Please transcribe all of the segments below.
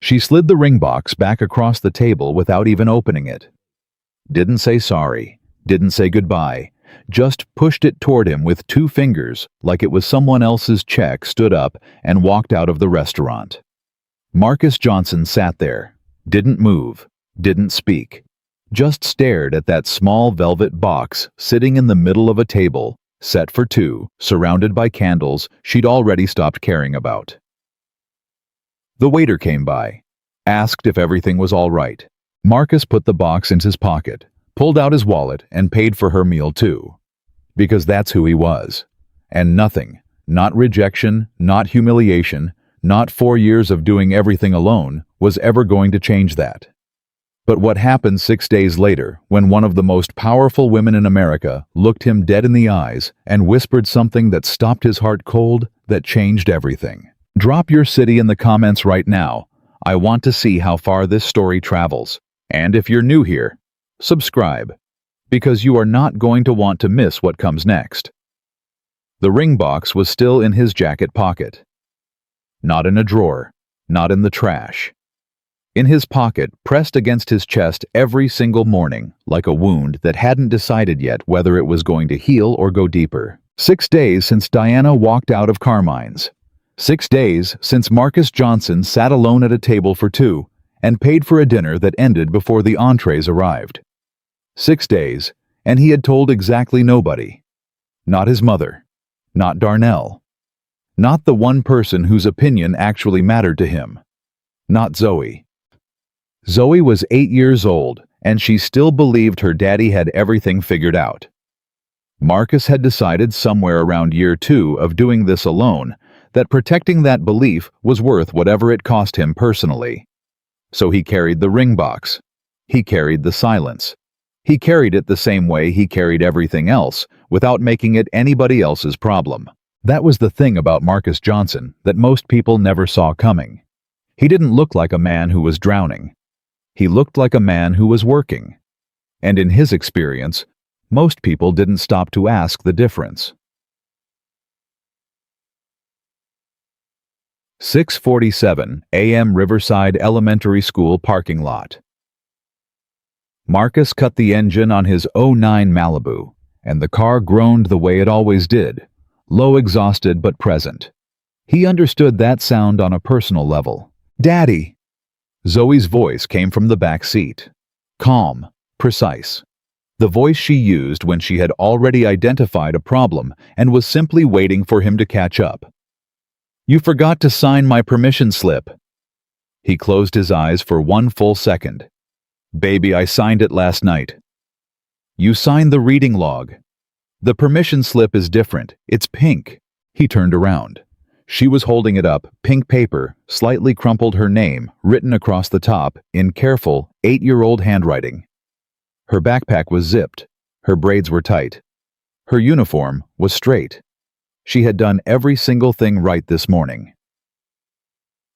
She slid the ring box back across the table without even opening it. Didn't say sorry, didn't say goodbye, just pushed it toward him with 2 fingers like it was someone else's check, stood up, and walked out of the restaurant. Marcus Johnson sat there, didn't move, didn't speak, just stared at that small velvet box sitting in the middle of a table, set for 2, surrounded by candles she'd already stopped caring about. The waiter came by, asked if everything was all right. Marcus put the box in his pocket, pulled out his wallet, and paid for her meal too. Because that's who he was. And nothing, not rejection, not humiliation, not 4 years of doing everything alone, was ever going to change that. But what happened 6 days later, when one of the most powerful women in America looked him dead in the eyes and whispered something that stopped his heart cold, that changed everything? Drop your city in the comments right now. I want to see how far this story travels. And if you're new here, subscribe, because you are not going to want to miss what comes next. The ring box was still in his jacket pocket. Not in a drawer, not in the trash. In his pocket, pressed against his chest every single morning, like a wound that hadn't decided yet whether it was going to heal or go deeper. 6 days since Diana walked out of Carmine's. 6 days since Marcus Johnson sat alone at a table for 2 and paid for a dinner that ended before the entrees arrived. 6 days, and he had told exactly nobody. Not his mother. Not Darnell. Not the one person whose opinion actually mattered to him. Not Zoe. Zoe was 8 years old, and she still believed her daddy had everything figured out. Marcus had decided somewhere around year 2 of doing this alone that protecting that belief was worth whatever it cost him personally. So he carried the ring box. He carried the silence. He carried it the same way he carried everything else, without making it anybody else's problem. That was the thing about Marcus Johnson that most people never saw coming. He didn't look like a man who was drowning. He looked like a man who was working. And in his experience, most people didn't stop to ask the difference. 6:47 a.m. Riverside Elementary School parking lot. Marcus cut the engine on his '09 Malibu, and the car groaned the way it always did, low, exhausted but present. He understood that sound on a personal level. "Daddy!" Zoe's voice came from the back seat. Calm, precise. The voice she used when she had already identified a problem and was simply waiting for him to catch up. "You forgot to sign my permission slip." He closed his eyes for 1 full second. "Baby, I signed it last night." "You signed the reading log. The permission slip is different. It's pink." He turned around. She was holding it up, pink paper, slightly crumpled, her name, written across the top, in careful, 8-year-old handwriting. Her backpack was zipped. Her braids were tight. Her uniform was straight. She had done every single thing right this morning.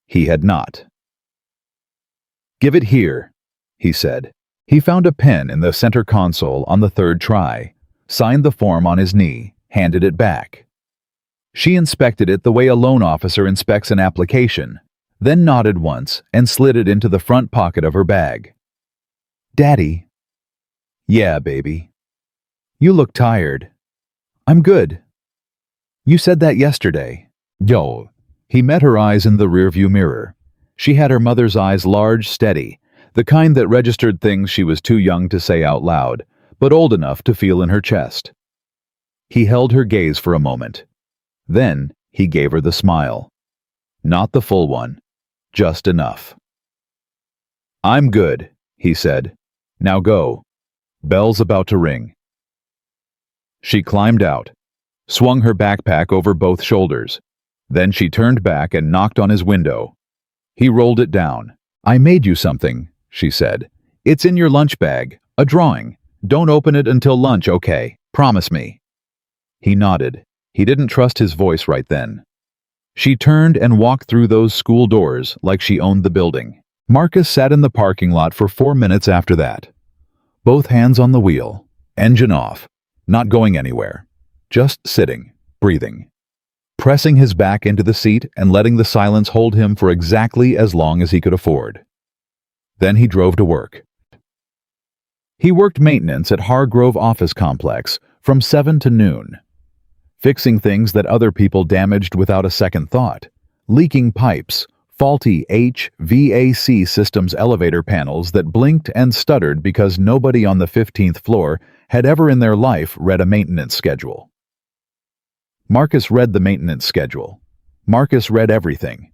He had not. "Give it here," he said. He found a pen in the center console on the 3rd try, signed the form on his knee, handed it back. She inspected it the way a loan officer inspects an application, then nodded once and slid it into the front pocket of her bag. "Daddy." "Yeah, baby." "You look tired." "I'm good." "You said that yesterday." "Yo." He met her eyes in the rearview mirror. She had her mother's eyes, large, steady, the kind that registered things she was too young to say out loud, but old enough to feel in her chest. He held her gaze for a moment. Then he gave her the smile. Not the full one, just enough. "I'm good," he said. "Now go. Bell's about to ring." She climbed out, swung her backpack over both shoulders. Then she turned back and knocked on his window. He rolled it down. "I made you something," she said. "It's in your lunch bag, a drawing. Don't open it until lunch, okay? Promise me." He nodded. He didn't trust his voice right then. She turned and walked through those school doors like she owned the building. Marcus sat in the parking lot for 4 minutes after that. Both hands on the wheel, engine off, not going anywhere. Just sitting, breathing. pressing his back into the seat and letting the silence hold him for exactly as long as he could afford. Then he drove to work. He worked maintenance at Hargrove Office Complex from 7 to noon, fixing things that other people damaged without a second thought, leaking pipes, faulty HVAC systems elevator panels that blinked and stuttered because nobody on the 15th floor had ever in their life read a maintenance schedule. Marcus read the maintenance schedule. Marcus read everything.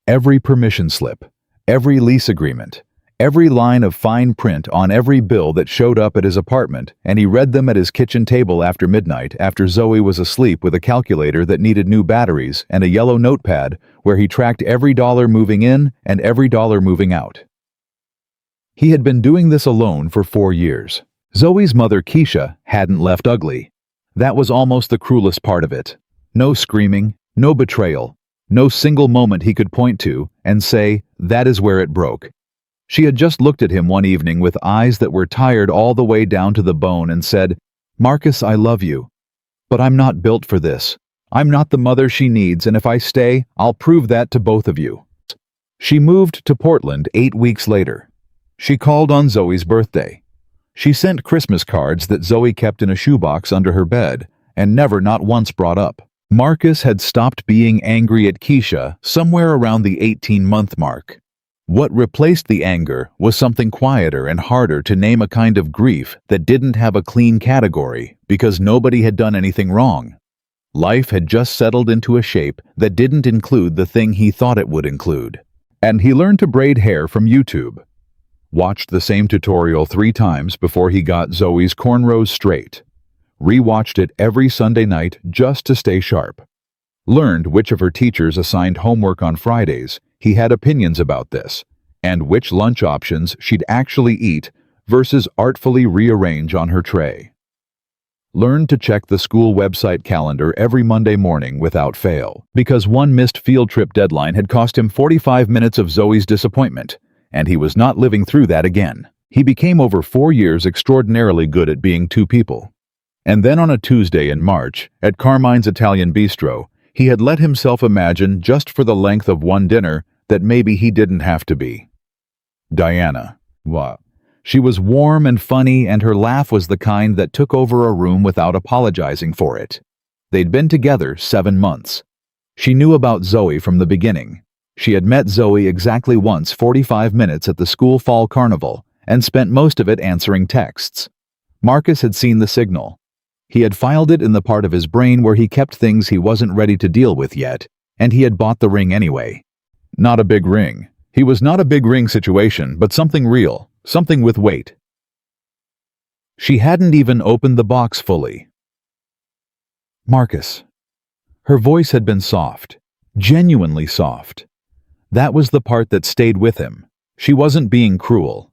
Every permission slip, every lease agreement, every line of fine print on every bill that showed up at his apartment, and he read them at his kitchen table after midnight after Zoe was asleep with a calculator that needed new batteries and a yellow notepad where he tracked every dollar moving in and every dollar moving out. He had been doing this alone for 4 years. Zoe's mother, Keisha, hadn't left ugly. That was almost the cruelest part of it. No screaming, no betrayal, no single moment he could point to and say, "That is where it broke." She had just looked at him one evening with eyes that were tired all the way down to the bone and said, "Marcus, I love you, but I'm not built for this. I'm not the mother she needs, and if I stay, I'll prove that to both of you." She moved to Portland 8 weeks later. She called on Zoe's birthday. She sent Christmas cards that Zoe kept in a shoebox under her bed and never not once brought up. Marcus had stopped being angry at Keisha somewhere around the 18-month mark. What replaced the anger was something quieter and harder to name, a kind of grief that didn't have a clean category because nobody had done anything wrong. Life had just settled into a shape that didn't include the thing he thought it would include. And he learned to braid hair from YouTube. Watched the same tutorial 3 times before he got Zoe's cornrows straight. Rewatched it every Sunday night just to stay sharp. Learned which of her teachers assigned homework on Fridays. He had opinions about this, and which lunch options she'd actually eat versus artfully rearrange on her tray. Learned to check the school website calendar every Monday morning without fail, because one missed field trip deadline had cost him 45 minutes of Zoe's disappointment, and he was not living through that again. He became over 4 years extraordinarily good at being two people. And then on a Tuesday in March, at Carmine's Italian Bistro, he had let himself imagine, just for the length of one dinner, that maybe he didn't have to be. Diana. What? She was warm and funny, and her laugh was the kind that took over a room without apologizing for it. They'd been together 7 months. She knew about Zoe from the beginning. She had met Zoe exactly once, 45 minutes at the school fall carnival, and spent most of it answering texts. Marcus had seen the signal. He had filed it in the part of his brain where he kept things he wasn't ready to deal with yet, and he had bought the ring anyway. Not a big ring. He was not a big ring situation, but something real, something with weight. She hadn't even opened the box fully. Marcus. Her voice had been soft, genuinely soft. That was the part that stayed with him. She wasn't being cruel.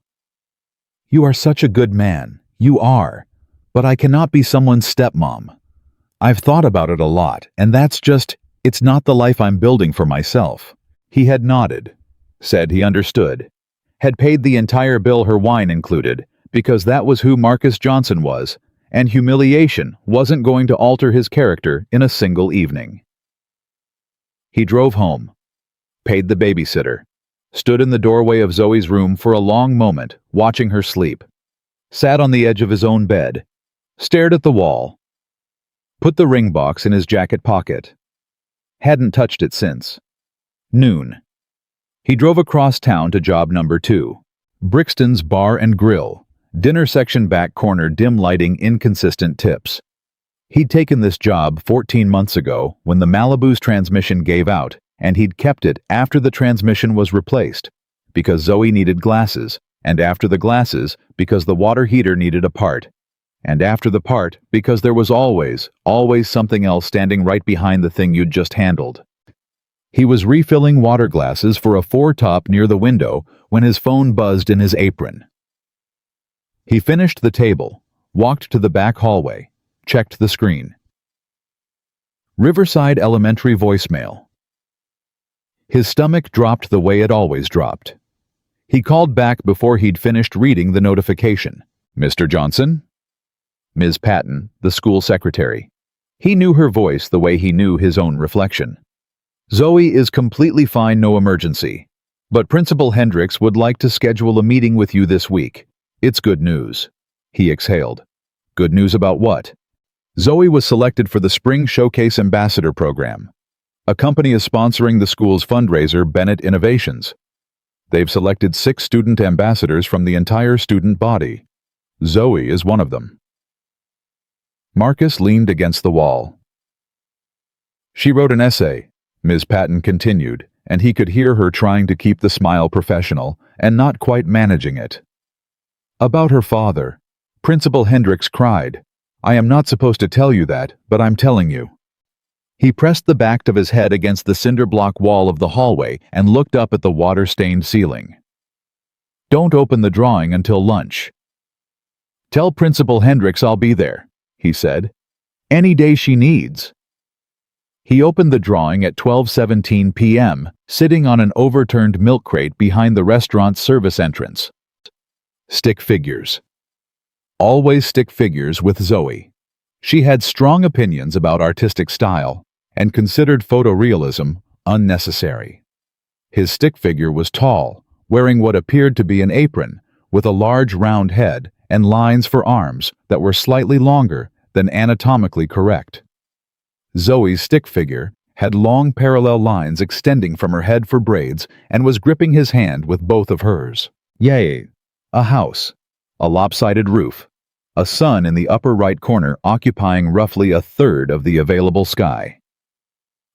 You are such a good man. You are. But I cannot be someone's stepmom. I've thought about it a lot, and it's not the life I'm building for myself. He had nodded, said he understood, had paid the entire bill, her wine included, because that was who Marcus Johnson was, and humiliation wasn't going to alter his character in a single evening. He drove home, paid the babysitter, stood in the doorway of Zoe's room for a long moment, watching her sleep, sat on the edge of his own bed, stared at the wall, put the ring box in his jacket pocket. Hadn't touched it since. Noon. He drove across town to job number 2, Brixton's Bar and Grill, dinner section back corner, dim lighting, inconsistent tips. He'd taken this job 14 months ago when the Malibu's transmission gave out, and he'd kept it after the transmission was replaced, because Zoe needed glasses, and after the glasses because the water heater needed a part, and after the part because there was always something else standing right behind the thing you'd just handled. He was refilling water glasses for a 4-top near the window when his phone buzzed in his apron. He finished the table, walked to the back hallway, checked the screen. Riverside Elementary voicemail. His stomach dropped the way it always dropped. He called back before he'd finished reading the notification. Mr. Johnson? Ms. Patton, the school secretary. He knew her voice the way he knew his own reflection. Zoe is completely fine, no emergency. But Principal Hendricks would like to schedule a meeting with you this week. It's good news. He exhaled. Good news about what? Zoe was selected for the Spring Showcase Ambassador Program. A company is sponsoring the school's fundraiser, Bennett Innovations. They've selected 6 student ambassadors from the entire student body. Zoe is one of them. Marcus leaned against the wall. She wrote an essay, Ms. Patton continued, and he could hear her trying to keep the smile professional and not quite managing it. About her father. Principal Hendricks cried. I am not supposed to tell you that, but I'm telling you. He pressed the back of his head against the cinder block wall of the hallway and looked up at the water-stained ceiling. Don't open the drawing until lunch. Tell Principal Hendricks I'll be there, he said. Any day she needs. He opened the drawing at 12:17 p.m., sitting on an overturned milk crate behind the restaurant's service entrance. Stick figures. Always stick figures with Zoe. She had strong opinions about artistic style and considered photorealism unnecessary. His stick figure was tall, wearing what appeared to be an apron, with a large round head and lines for arms that were slightly longer than anatomically correct. Zoe's stick figure had long parallel lines extending from her head for braids and was gripping his hand with both of hers. Yay! A house, a lopsided roof, a sun in the upper right corner occupying roughly a third of the available sky.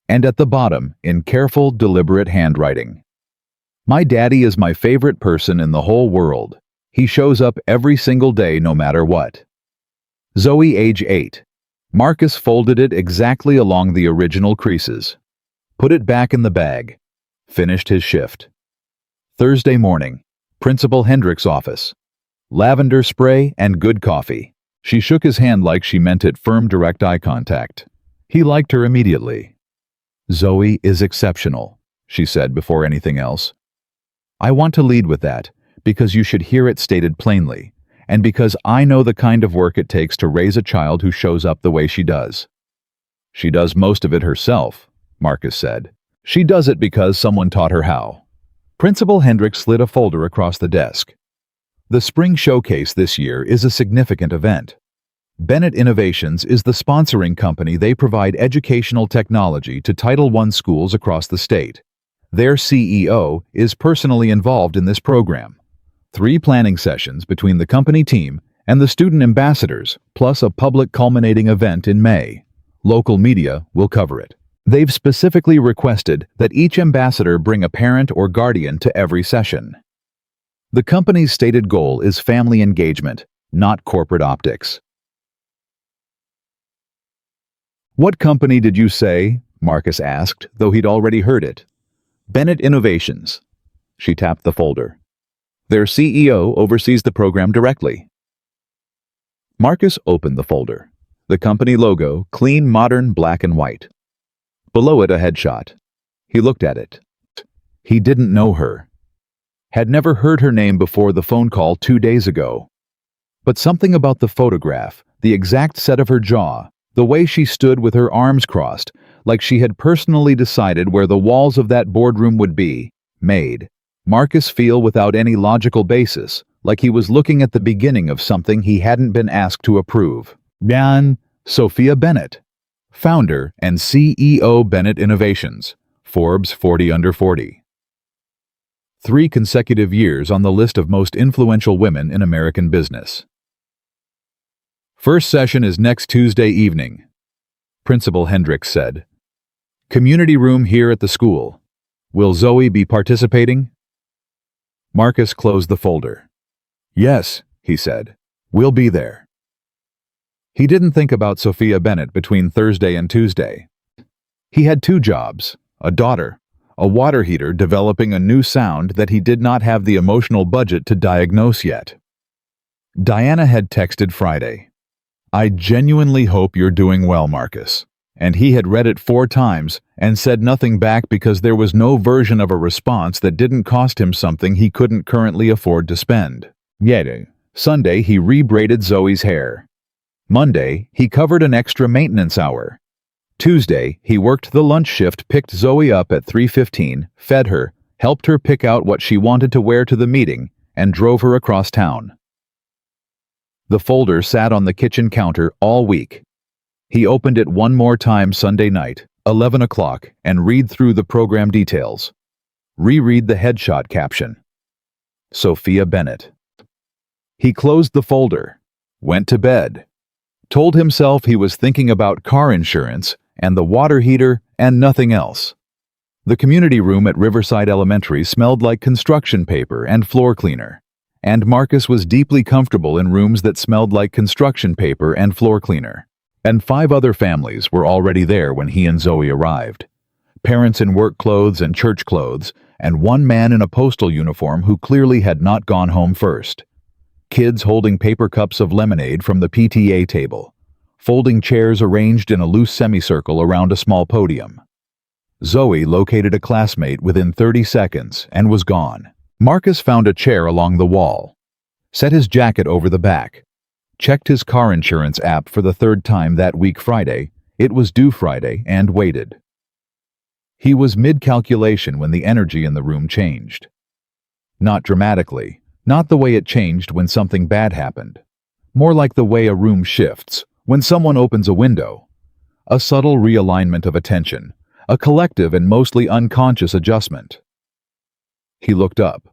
And at the bottom, in careful, deliberate handwriting. My daddy is my favorite person in the whole world. He shows up every single day no matter what. Zoe, age 8. Marcus folded it exactly along the original creases. Put it back in the bag. Finished his shift. Thursday morning. Principal Hendricks' office. Lavender spray and good coffee. She shook his hand like she meant it, firm, direct eye contact. He liked her immediately. Zoe is exceptional, she said before anything else. I want to lead with that, because you should hear it stated plainly, and because I know the kind of work it takes to raise a child who shows up the way she does. She does most of it herself, Marcus said. She does it because someone taught her how. Principal Hendricks slid a folder across the desk. The Spring Showcase this year is a significant event. Bennett Innovations is the sponsoring company. They provide educational technology to Title I schools across the state. Their CEO is personally involved in this program. 3 planning sessions between the company team and the student ambassadors, plus a public culminating event in May. Local media will cover it. They've specifically requested that each ambassador bring a parent or guardian to every session. The company's stated goal is family engagement, not corporate optics. What company did you say? Marcus asked, though he'd already heard it. Bennett Innovations. She tapped the folder. Their CEO oversees the program directly. Marcus opened the folder. The company logo, clean, modern, black and white. Below it, a headshot. He looked at it. He didn't know her. Had never heard her name before the phone call 2 days ago. But something about the photograph, the exact set of her jaw, the way she stood with her arms crossed, like she had personally decided where the walls of that boardroom would be, made Marcus feel without any logical basis, like he was looking at the beginning of something he hadn't been asked to approve. Sophia Bennett, founder and CEO, Bennett Innovations, Forbes 40 Under 40. 3 consecutive years on the list of most influential women in American business. First session is next Tuesday evening, Principal Hendricks said. Community room here at the school. Will Zoe be participating? Marcus closed the folder. Yes, he said. We'll be there. He didn't think about Sophia Bennett between Thursday and Tuesday. He had 2 jobs, a daughter, a water heater developing a new sound that he did not have the emotional budget to diagnose yet. Diana had texted Friday. I genuinely hope you're doing well, Marcus. And he had read it 4 times and said nothing back because there was no version of a response that didn't cost him something he couldn't currently afford to spend. Yet, Sunday he rebraided Zoe's hair. Monday, he covered an extra maintenance hour. Tuesday, he worked the lunch shift, picked Zoe up at 3:15, fed her, helped her pick out what she wanted to wear to the meeting, and drove her across town. The folder sat on the kitchen counter all week. He opened it one more time Sunday night, 11 o'clock, and read through the program details. Reread the headshot caption. Sophia Bennett. He closed the folder, went to bed, told himself he was thinking about car insurance and the water heater and nothing else. The community room at Riverside Elementary smelled like construction paper and floor cleaner, and Marcus was deeply comfortable in rooms that smelled like construction paper and floor cleaner. And 5 other families were already there when he and Zoe arrived. Parents in work clothes and church clothes, and one man in a postal uniform who clearly had not gone home first. Kids holding paper cups of lemonade from the PTA table. Folding chairs arranged in a loose semicircle around a small podium. Zoe located a classmate within 30 seconds and was gone. Marcus found a chair along the wall, set his jacket over the back, checked his car insurance app for the 3rd time that week Friday, it was due Friday, and waited. He was mid-calculation when the energy in the room changed. Not dramatically, not the way it changed when something bad happened. More like the way a room shifts when someone opens a window. A subtle realignment of attention, a collective and mostly unconscious adjustment. He looked up.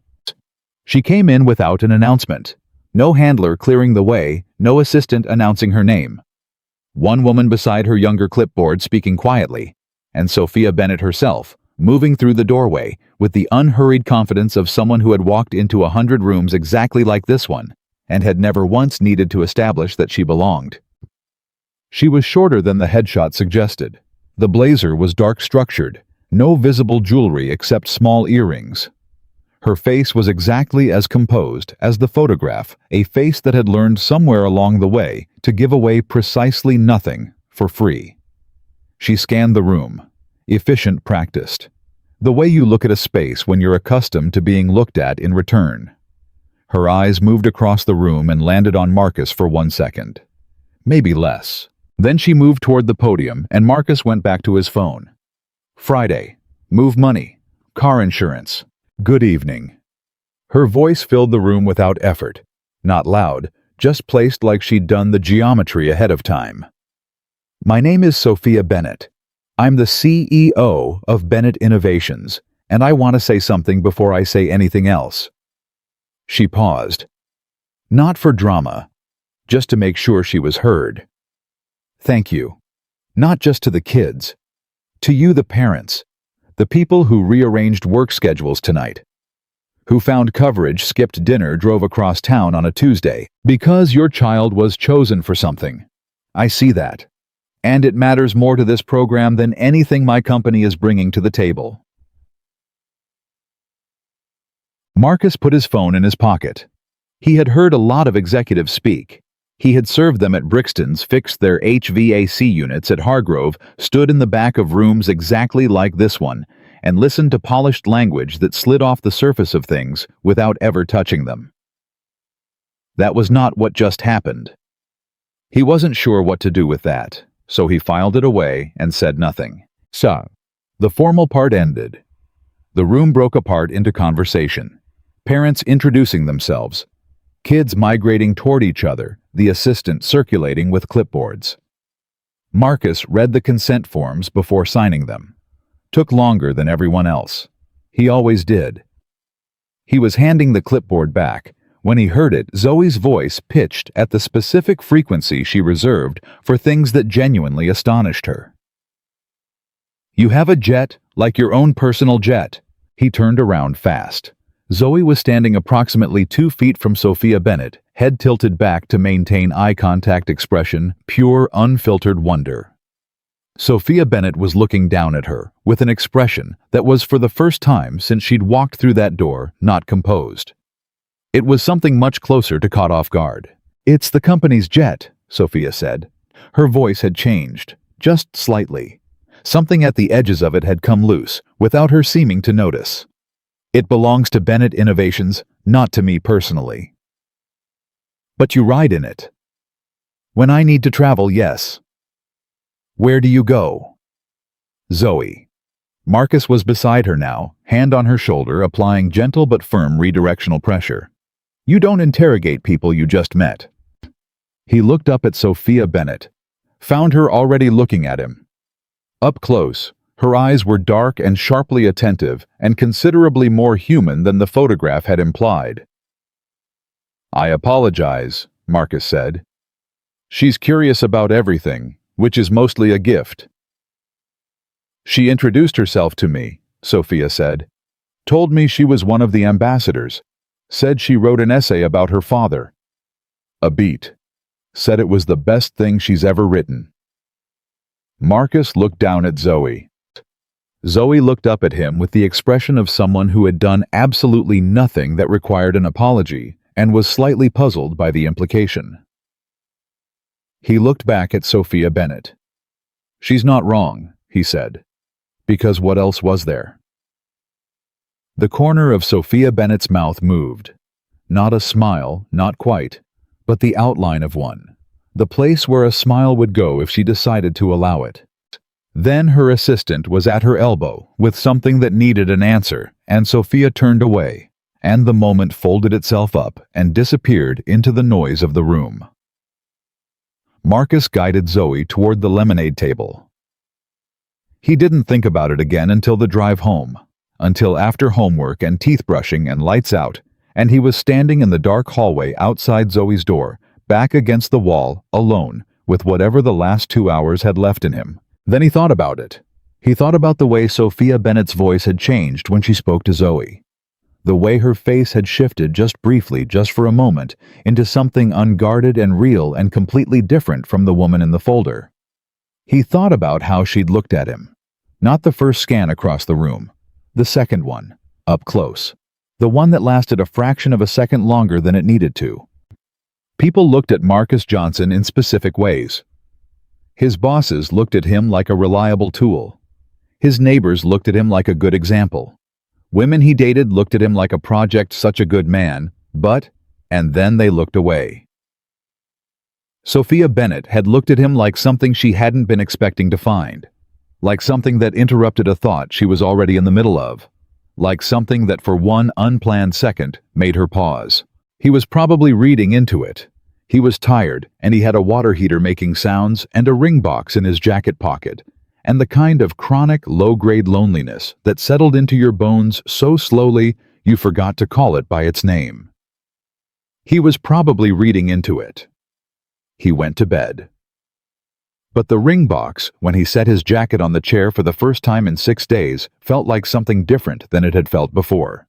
She came in without an announcement. No handler clearing the way, no assistant announcing her name. One woman beside her younger clipboard speaking quietly, and Sophia Bennett herself, moving through the doorway with the unhurried confidence of someone who had walked into 100 rooms exactly like this one, and had never once needed to establish that she belonged. She was shorter than the headshot suggested. The blazer was dark-structured, no visible jewelry except small earrings. Her face was exactly as composed as the photograph, a face that had learned somewhere along the way to give away precisely nothing for free. She scanned the room. Efficient, practiced. The way you look at a space when you're accustomed to being looked at in return. Her eyes moved across the room and landed on Marcus for 1 second. Maybe less. Then she moved toward the podium and Marcus went back to his phone. Friday. Move money. Car insurance. Good evening. Her voice filled the room without effort. Not loud, just placed like she'd done the geometry ahead of time. My name is Sophia Bennett. I'm the CEO of Bennett Innovations, and I want to say something before I say anything else. She paused. Not for drama, just to make sure she was heard. Thank you. Not just to the kids. To you, the parents. The people who rearranged work schedules tonight. Who found coverage, skipped dinner, drove across town on a Tuesday, because your child was chosen for something. I see that. And it matters more to this program than anything my company is bringing to the table. Marcus put his phone in his pocket. He had heard a lot of executives speak. He had served them at Brixton's, fixed their HVAC units at Hargrove, stood in the back of rooms exactly like this one, and listened to polished language that slid off the surface of things without ever touching them. That was not what just happened. He wasn't sure what to do with that, so he filed it away and said nothing. So, the formal part ended. The room broke apart into conversation. Parents introducing themselves. Kids migrating toward each other, the assistant circulating with clipboards. Marcus read the consent forms before signing them. Took longer than everyone else. He always did. He was handing the clipboard back. When he heard it, Zoe's voice pitched at the specific frequency she reserved for things that genuinely astonished her. You have a jet, like your own personal jet. He turned around fast. Zoe was standing approximately 2 feet from Sophia Bennett, head tilted back to maintain eye contact, expression, pure, unfiltered wonder. Sophia Bennett was looking down at her, with an expression that was for the first time since she'd walked through that door, not composed. It was something much closer to caught off guard. It's the company's jet, Sophia said. Her voice had changed, just slightly. Something at the edges of it had come loose, without her seeming to notice. It belongs to Bennett Innovations, not to me personally. But you ride in it. When I need to travel, yes. Where do you go? Zoe. Marcus was beside her now, hand on her shoulder, applying gentle but firm redirectional pressure. You don't interrogate people you just met. He looked up at Sophia Bennett, found her already looking at him. Up close, her eyes were dark and sharply attentive and considerably more human than the photograph had implied. I apologize, Marcus said. She's curious about everything, which is mostly a gift. She introduced herself to me, Sophia said. Told me she was one of the ambassadors. Said she wrote an essay about her father. A beat. Said it was the best thing she's ever written. Marcus looked down at Zoe. Zoe looked up at him with the expression of someone who had done absolutely nothing that required an apology and was slightly puzzled by the implication. He looked back at Sophia Bennett. She's not wrong, he said. Because what else was there? The corner of Sophia Bennett's mouth moved. Not a smile, not quite, but the outline of one. The place where a smile would go if she decided to allow it. Then her assistant was at her elbow with something that needed an answer, and Sophia turned away, and the moment folded itself up and disappeared into the noise of the room. Marcus guided Zoe toward the lemonade table. He didn't think about it again until the drive home, until after homework and teeth brushing and lights out, and he was standing in the dark hallway outside Zoe's door, back against the wall, alone, with whatever the last 2 hours had left in him. Then he thought about it. He thought about the way Sophia Bennett's voice had changed when she spoke to Zoe. The way her face had shifted just briefly, just for a moment, into something unguarded and real and completely different from the woman in the folder. He thought about how she'd looked at him. Not the first scan across the room. The second one, up close. The one that lasted a fraction of a second longer than it needed to. People looked at Marcus Johnson in specific ways. His bosses looked at him like a reliable tool. His neighbors looked at him like a good example. Women he dated looked at him like a project, such a good man, and then they looked away. Sophia Bennett had looked at him like something she hadn't been expecting to find. Like something that interrupted a thought she was already in the middle of. Like something that for one unplanned second made her pause. He was probably reading into it. He was tired, and he had a water heater making sounds and a ring box in his jacket pocket, and the kind of chronic, low-grade loneliness that settled into your bones so slowly you forgot to call it by its name. He was probably reading into it. He went to bed. But the ring box, when he set his jacket on the chair for the first time in 6 days, felt like something different than it had felt before.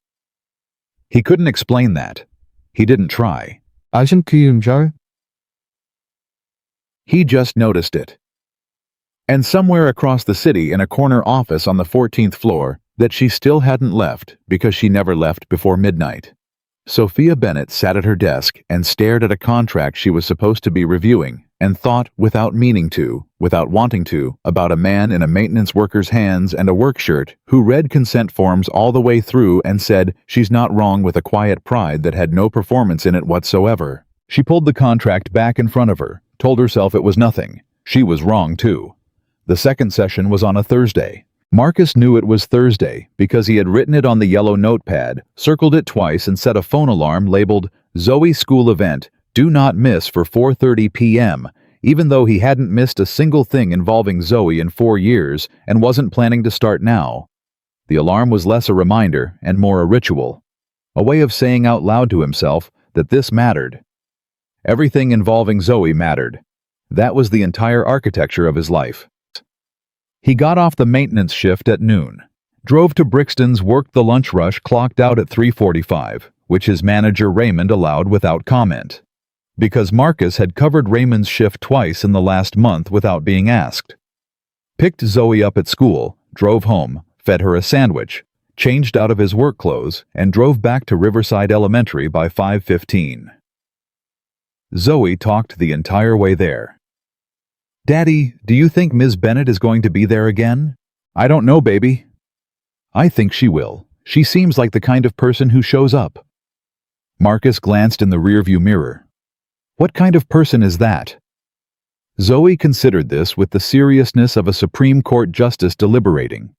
He couldn't explain that. He didn't try. He just noticed it. And somewhere across the city in a corner office on the 14th floor that she still hadn't left because she never left before midnight. Sophia Bennett sat at her desk and stared at a contract she was supposed to be reviewing and thought, without meaning to, without wanting to, about a man in a maintenance worker's hands and a work shirt who read consent forms all the way through and said she's not wrong with a quiet pride that had no performance in it whatsoever. She pulled the contract back in front of her, told herself it was nothing. She was wrong too. The second session was on a Thursday. Marcus knew it was Thursday because he had written it on the yellow notepad, circled it twice, and set a phone alarm labeled Zoe School Event, Do Not Miss for 4:30 p.m., even though he hadn't missed a single thing involving Zoe in 4 years and wasn't planning to start now. The alarm was less a reminder and more a ritual, a way of saying out loud to himself that this mattered. Everything involving Zoe mattered. That was the entire architecture of his life. He got off the maintenance shift at noon, drove to Brixton's, worked the lunch rush, clocked out at 3:45, which his manager Raymond allowed without comment. Because Marcus had covered Raymond's shift twice in the last month without being asked. Picked Zoe up at school, drove home, fed her a sandwich, changed out of his work clothes, and drove back to Riverside Elementary by 5:15. Zoe talked the entire way there. Daddy, do you think Ms. Bennett is going to be there again? I don't know, baby. I think she will. She seems like the kind of person who shows up. Marcus glanced in the rearview mirror. What kind of person is that? Zoe considered this with the seriousness of a Supreme Court justice deliberating.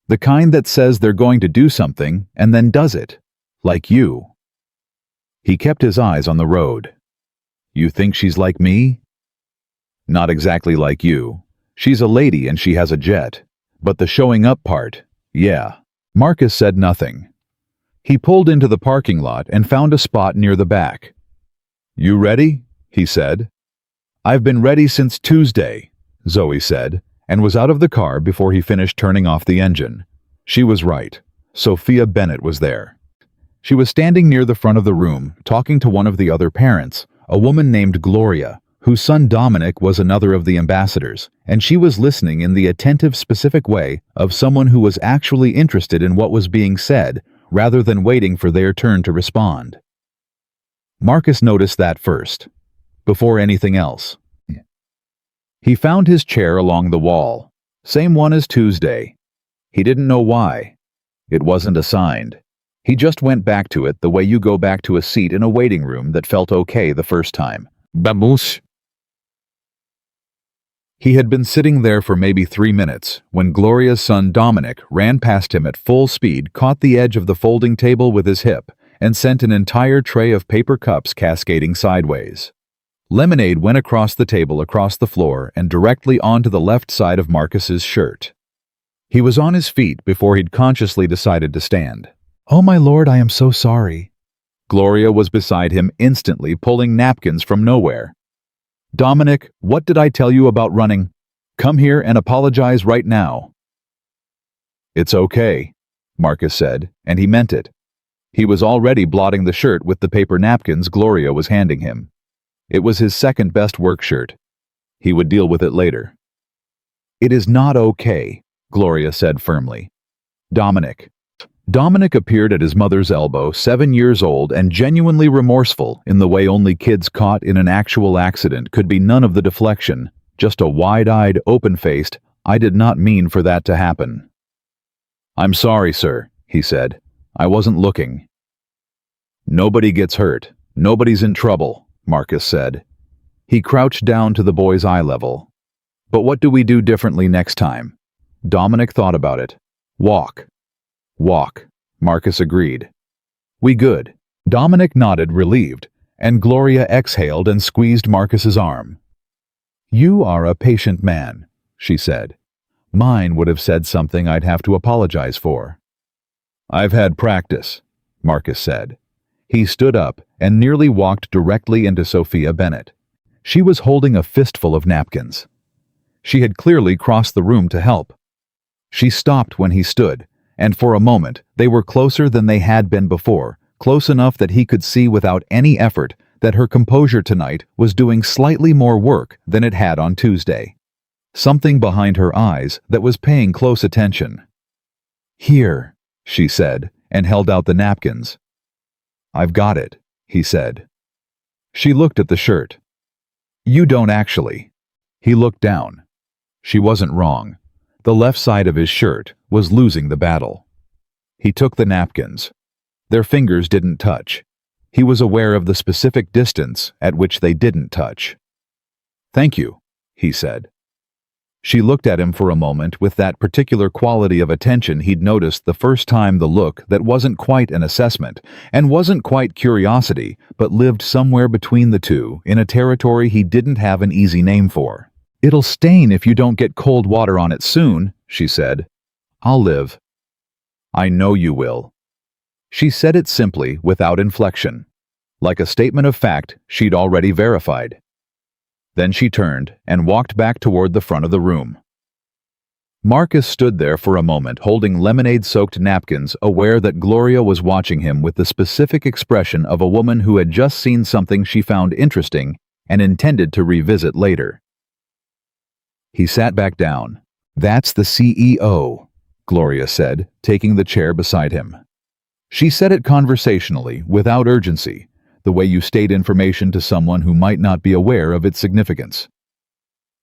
The kind that says they're going to do something and then does it. Like you. He kept his eyes on the road. You think she's like me? Not exactly like you. She's a lady and she has a jet. But the showing up part, yeah. Marcus said nothing. He pulled into the parking lot and found a spot near the back. You ready? He said. I've been ready since Tuesday, Zoe said, and was out of the car before he finished turning off the engine. She was right. Sophia Bennett was there. She was standing near the front of the room, talking to one of the other parents, a woman named Gloria, whose son Dominic was another of the ambassadors, and she was listening in the attentive, specific way of someone who was actually interested in what was being said, rather than waiting for their turn to respond. Marcus noticed that first, before anything else. He found his chair along the wall, same one as Tuesday. He didn't know why. It wasn't assigned. He just went back to it the way you go back to a seat in a waiting room that felt okay the first time. Vamos. He had been sitting there for maybe 3 minutes when Gloria's son Dominic ran past him at full speed, caught the edge of the folding table with his hip, and sent an entire tray of paper cups cascading sideways. Lemonade went across the table, across the floor, and directly onto the left side of Marcus's shirt. He was on his feet before he'd consciously decided to stand. Oh my lord, I am so sorry. Gloria was beside him instantly, pulling napkins from nowhere. Dominic, what did I tell you about running? Come here and apologize right now. It's okay, Marcus said, and he meant it. He was already blotting the shirt with the paper napkins Gloria was handing him. It was his second best work shirt. He would deal with it later. It is not okay, Gloria said firmly. Dominic appeared at his mother's elbow, 7 years old and genuinely remorseful in the way only kids caught in an actual accident could be. None of the deflection, just a wide-eyed, open-faced, I did not mean for that to happen. I'm sorry, sir, he said. I wasn't looking. Nobody gets hurt. Nobody's in trouble, Marcus said. He crouched down to the boy's eye level. But what do we do differently next time? Dominic thought about it. Walk. Walk, Marcus agreed. We good. Dominic nodded, relieved, and Gloria exhaled and squeezed Marcus's arm. You are a patient man, she said. Mine would have said something I'd have to apologize for. I've had practice, Marcus said. He stood up and nearly walked directly into Sophia Bennett. She was holding a fistful of napkins. She had clearly crossed the room to help. She stopped when he stood, and for a moment they were closer than they had been before, close enough that he could see without any effort that her composure tonight was doing slightly more work than it had on Tuesday. Something behind her eyes that was paying close attention. Here, she said, and held out the napkins. I've got it, he said. She looked at the shirt. You don't actually. He looked down. She wasn't wrong. The left side of his shirt was losing the battle. He took the napkins. Their fingers didn't touch. He was aware of the specific distance at which they didn't touch. Thank you, he said. She looked at him for a moment with that particular quality of attention he'd noticed the first time, the look that wasn't quite an assessment and wasn't quite curiosity, but lived somewhere between the two in a territory he didn't have an easy name for. It'll stain if you don't get cold water on it soon, she said. I'll live. I know you will. She said it simply, without inflection, like a statement of fact she'd already verified. Then she turned and walked back toward the front of the room. Marcus stood there for a moment, holding lemonade-soaked napkins, aware that Gloria was watching him with the specific expression of a woman who had just seen something she found interesting and intended to revisit later. He sat back down. That's the CEO, Gloria said, taking the chair beside him. She said it conversationally, without urgency, the way you state information to someone who might not be aware of its significance.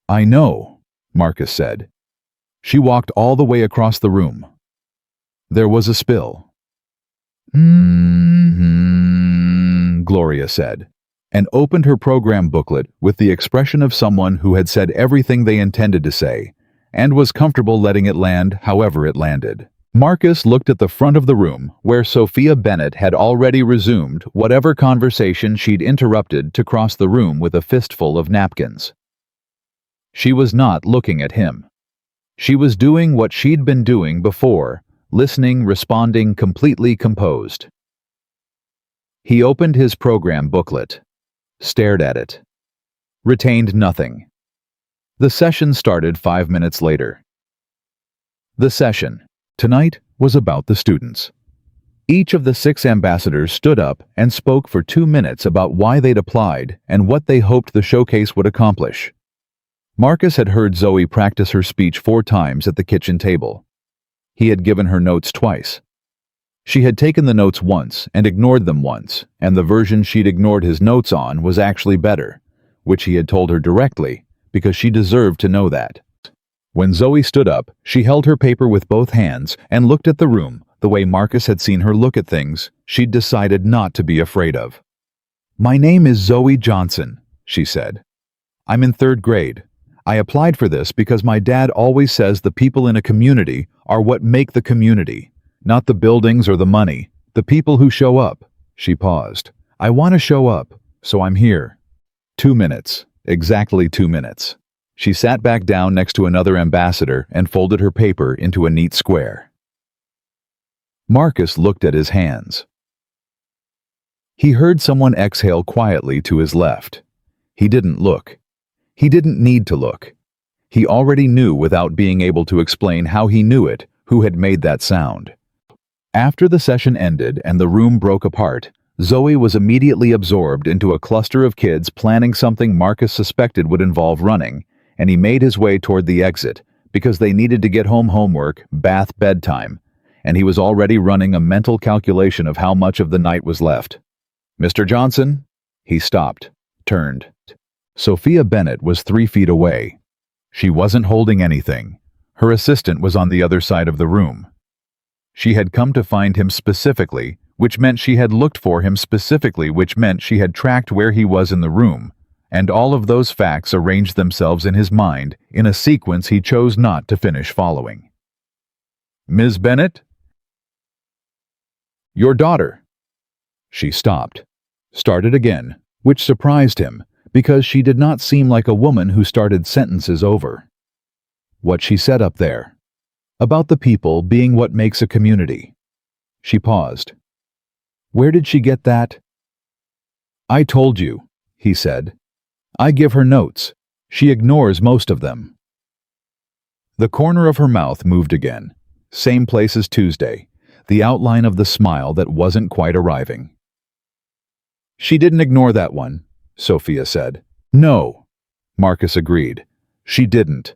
I know, Marcus said. She walked all the way across the room. There was a spill. Gloria said. and opened her program booklet with the expression of someone who had said everything they intended to say, and was comfortable letting it land however it landed. Marcus looked at the front of the room, where Sophia Bennett had already resumed whatever conversation she'd interrupted to cross the room with a fistful of napkins. She was not looking at him. She was doing what she'd been doing before, listening, responding, completely composed. He opened his program booklet, stared at it, retained nothing. The session started 5 minutes later. The session, tonight, was about the students. Each of the 6 ambassadors stood up and spoke for 2 minutes about why they'd applied and what they hoped the showcase would accomplish. Marcus had heard Zoe practice her speech 4 times at the kitchen table. He had given her notes twice. She had taken the notes once and ignored them once, and the version she'd ignored his notes on was actually better, which he had told her directly, because she deserved to know that. When Zoe stood up, she held her paper with both hands and looked at the room the way Marcus had seen her look at things she'd decided not to be afraid of. "My name is Zoe Johnson," she said. "I'm in 3rd grade. I applied for this because my dad always says the people in a community are what make the community, not the buildings or the money, the people who show up." She paused. "I want to show up, so I'm here." 2 minutes. Exactly 2 minutes. She sat back down next to another ambassador and folded her paper into a neat square. Marcus looked at his hands. He heard someone exhale quietly to his left. He didn't look. He didn't need to look. He already knew without being able to explain how he knew it, who had made that sound. After the session ended and the room broke apart, Zoe was immediately absorbed into a cluster of kids planning something Marcus suspected would involve running, and he made his way toward the exit because they needed to get home homework, bath, bedtime, and he was already running a mental calculation of how much of the night was left. "Mr. Johnson?" He stopped, turned. Sophia Bennett was 3 feet away. She wasn't holding anything. Her assistant was on the other side of the room. She had come to find him specifically, which meant she had looked for him specifically, which meant she had tracked where he was in the room, and all of those facts arranged themselves in his mind in a sequence he chose not to finish following. "Ms. Bennett?" "Your daughter." She stopped, started again, which surprised him, because she did not seem like a woman who started sentences over. What she said up there, about the people being what makes a community. She paused. "Where did she get that?" "I told you," he said. "I give her notes. She ignores most of them." The corner of her mouth moved again. Same place as Tuesday, the outline of the smile that wasn't quite arriving. "She didn't ignore that one," Sophia said. "No," Marcus agreed. "She didn't."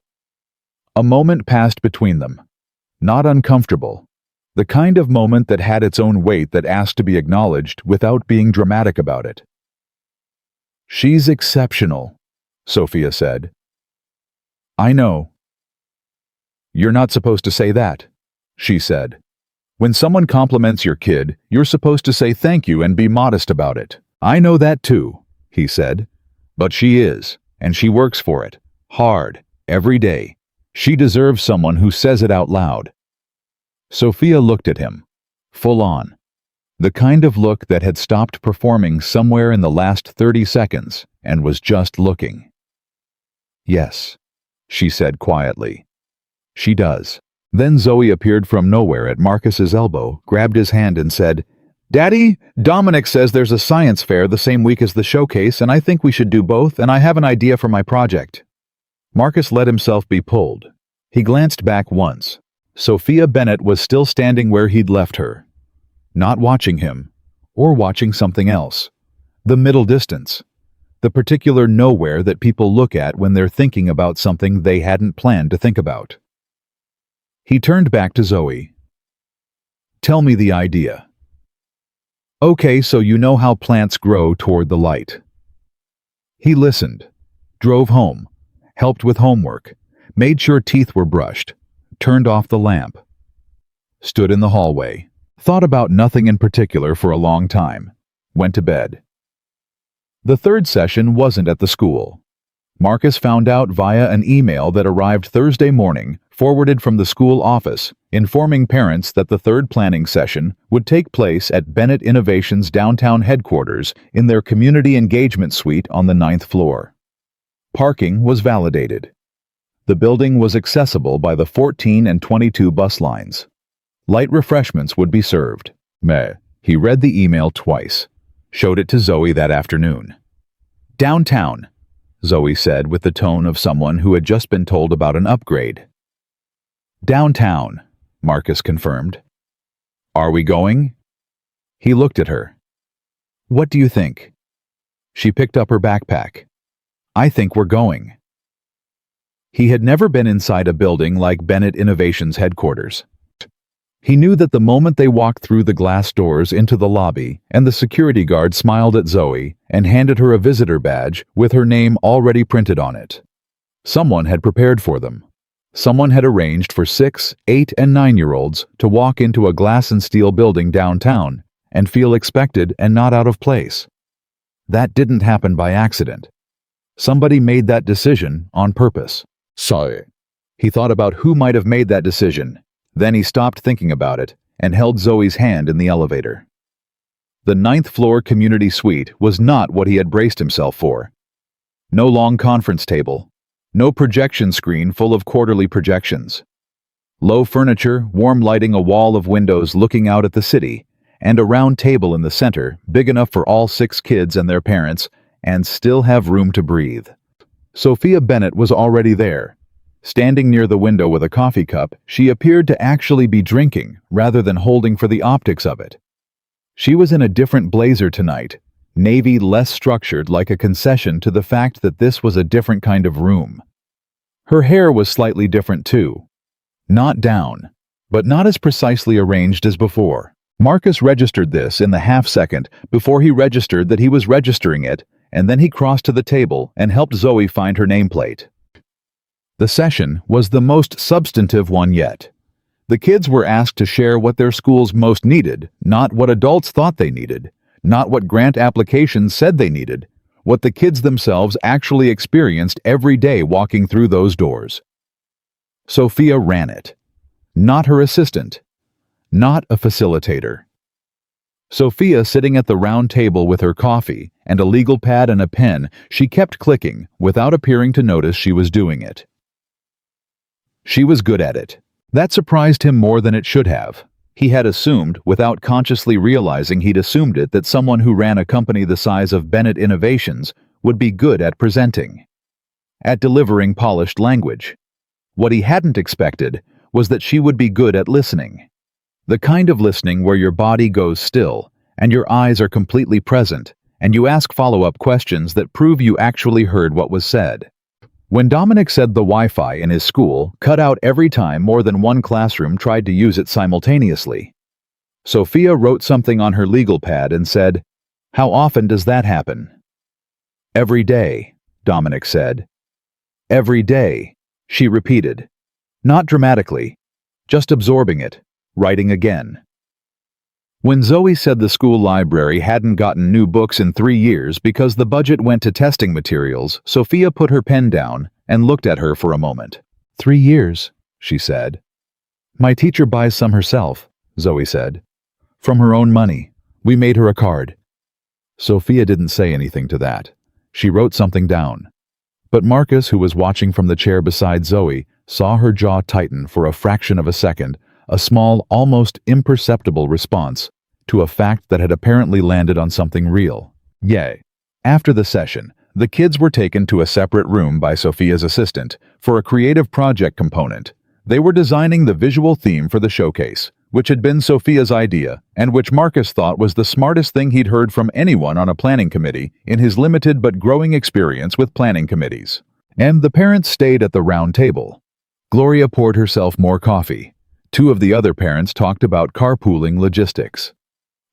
A moment passed between them. Not uncomfortable. The kind of moment that had its own weight that asked to be acknowledged without being dramatic about it. "She's exceptional," Sophia said. "I know." "You're not supposed to say that," she said. "When someone compliments your kid, you're supposed to say thank you and be modest about it." "I know that too," he said. "But she is, and she works for it. Hard, every day. She deserves someone who says it out loud." Sophia looked at him, full on. The kind of look that had stopped performing somewhere in the last 30 seconds and was just looking. "Yes," she said quietly. "She does." Then Zoe appeared from nowhere at Marcus's elbow, grabbed his hand and said, "Daddy, Dominic says there's a science fair the same week as the showcase, and I think we should do both, and I have an idea for my project." Marcus let himself be pulled. He glanced back once. Sophia Bennett was still standing where he'd left her, not watching him, or watching something else. The middle distance. The particular nowhere that people look at when they're thinking about something they hadn't planned to think about. He turned back to Zoe. "Tell me the idea." "Okay, so you know how plants grow toward the light." He listened, drove home, helped with homework, made sure teeth were brushed, turned off the lamp, stood in the hallway, thought about nothing in particular for a long time, went to bed. The third session wasn't at the school. Marcus found out via an email that arrived Thursday morning, forwarded from the school office, informing parents that the third planning session would take place at Bennett Innovation's downtown headquarters in their community engagement suite on the 9th floor. Parking was validated. The building was accessible by the 14 and 22 bus lines. Light refreshments would be served. He read the email twice. Showed it to Zoe that afternoon. "Downtown," Zoe said with the tone of someone who had just been told about an upgrade. "Downtown," Marcus confirmed. "Are we going?" He looked at her. "What do you think?" She picked up her backpack. "I think we're going." He had never been inside a building like Bennett Innovation's headquarters. He knew that the moment they walked through the glass doors into the lobby and the security guard smiled at Zoe and handed her a visitor badge with her name already printed on it. Someone had prepared for them. Someone had arranged for 6, 8, and 9-year-olds to walk into a glass and steel building downtown and feel expected and not out of place. That didn't happen by accident. Somebody made that decision on purpose. He thought about who might have made that decision. Then he stopped thinking about it and held Zoe's hand in the elevator. The 9th floor community suite was not what he had braced himself for. No long conference table. No projection screen full of quarterly projections. Low furniture, warm lighting, a wall of windows looking out at the city, and a round table in the center, big enough for all 6 kids and their parents, and still have room to breathe. Sophia Bennett was already there. Standing near the window with a coffee cup, she appeared to actually be drinking rather than holding for the optics of it. She was in a different blazer tonight, navy, less structured, like a concession to the fact that this was a different kind of room. Her hair was slightly different too. Not down, but not as precisely arranged as before. Marcus registered this in the half-second before he registered that he was registering it, and then he crossed to the table and helped Zoe find her nameplate. The session was the most substantive one yet. The kids were asked to share what their schools most needed, not what adults thought they needed, not what grant applications said they needed, what the kids themselves actually experienced every day walking through those doors. Sophia ran it. Not her assistant. Not a facilitator. Sophia, sitting at the round table with her coffee and a legal pad and a pen, she kept clicking without appearing to notice she was doing it. She was good at it. That surprised him more than it should have. He had assumed, without consciously realizing he'd assumed it, that someone who ran a company the size of Bennett Innovations would be good at presenting, at delivering polished language. What he hadn't expected was that she would be good at listening. The kind of listening where your body goes still, and your eyes are completely present, and you ask follow-up questions that prove you actually heard what was said. When Dominic said the Wi-Fi in his school cut out every time more than one classroom tried to use it simultaneously, Sophia wrote something on her legal pad and said, "How often does that happen?" "Every day," Dominic said. "Every day," she repeated. Not dramatically, just absorbing it, writing again. When Zoe said the school library hadn't gotten new books in 3 years because the budget went to testing materials, Sophia put her pen down and looked at her for a moment. 3 years, she said. "My teacher buys some herself," Zoe said. "From her own money. We made her a card." Sophia didn't say anything to that. She wrote something down. But Marcus, who was watching from the chair beside Zoe, saw her jaw tighten for a fraction of a second, a small, almost imperceptible response to a fact that had apparently landed on something real. Yay. After the session, the kids were taken to a separate room by Sophia's assistant for a creative project component. They were designing the visual theme for the showcase, which had been Sophia's idea and which Marcus thought was the smartest thing he'd heard from anyone on a planning committee in his limited but growing experience with planning committees. And the parents stayed at the round table. Gloria poured herself more coffee. 2 of the other parents talked about carpooling logistics.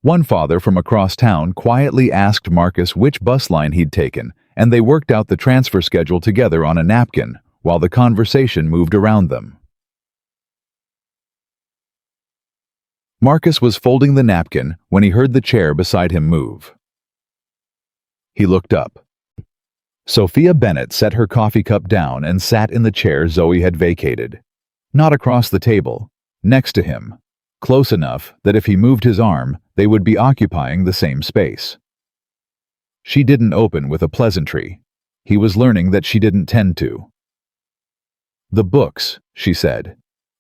One father from across town quietly asked Marcus which bus line he'd taken, and they worked out the transfer schedule together on a napkin while the conversation moved around them. Marcus was folding the napkin when he heard the chair beside him move. He looked up. Sophia Bennett set her coffee cup down and sat in the chair Zoe had vacated. Not across the table, next to him, close enough that if he moved his arm, they would be occupying the same space. She didn't open with a pleasantry. He was learning that she didn't tend to. "The books," she said.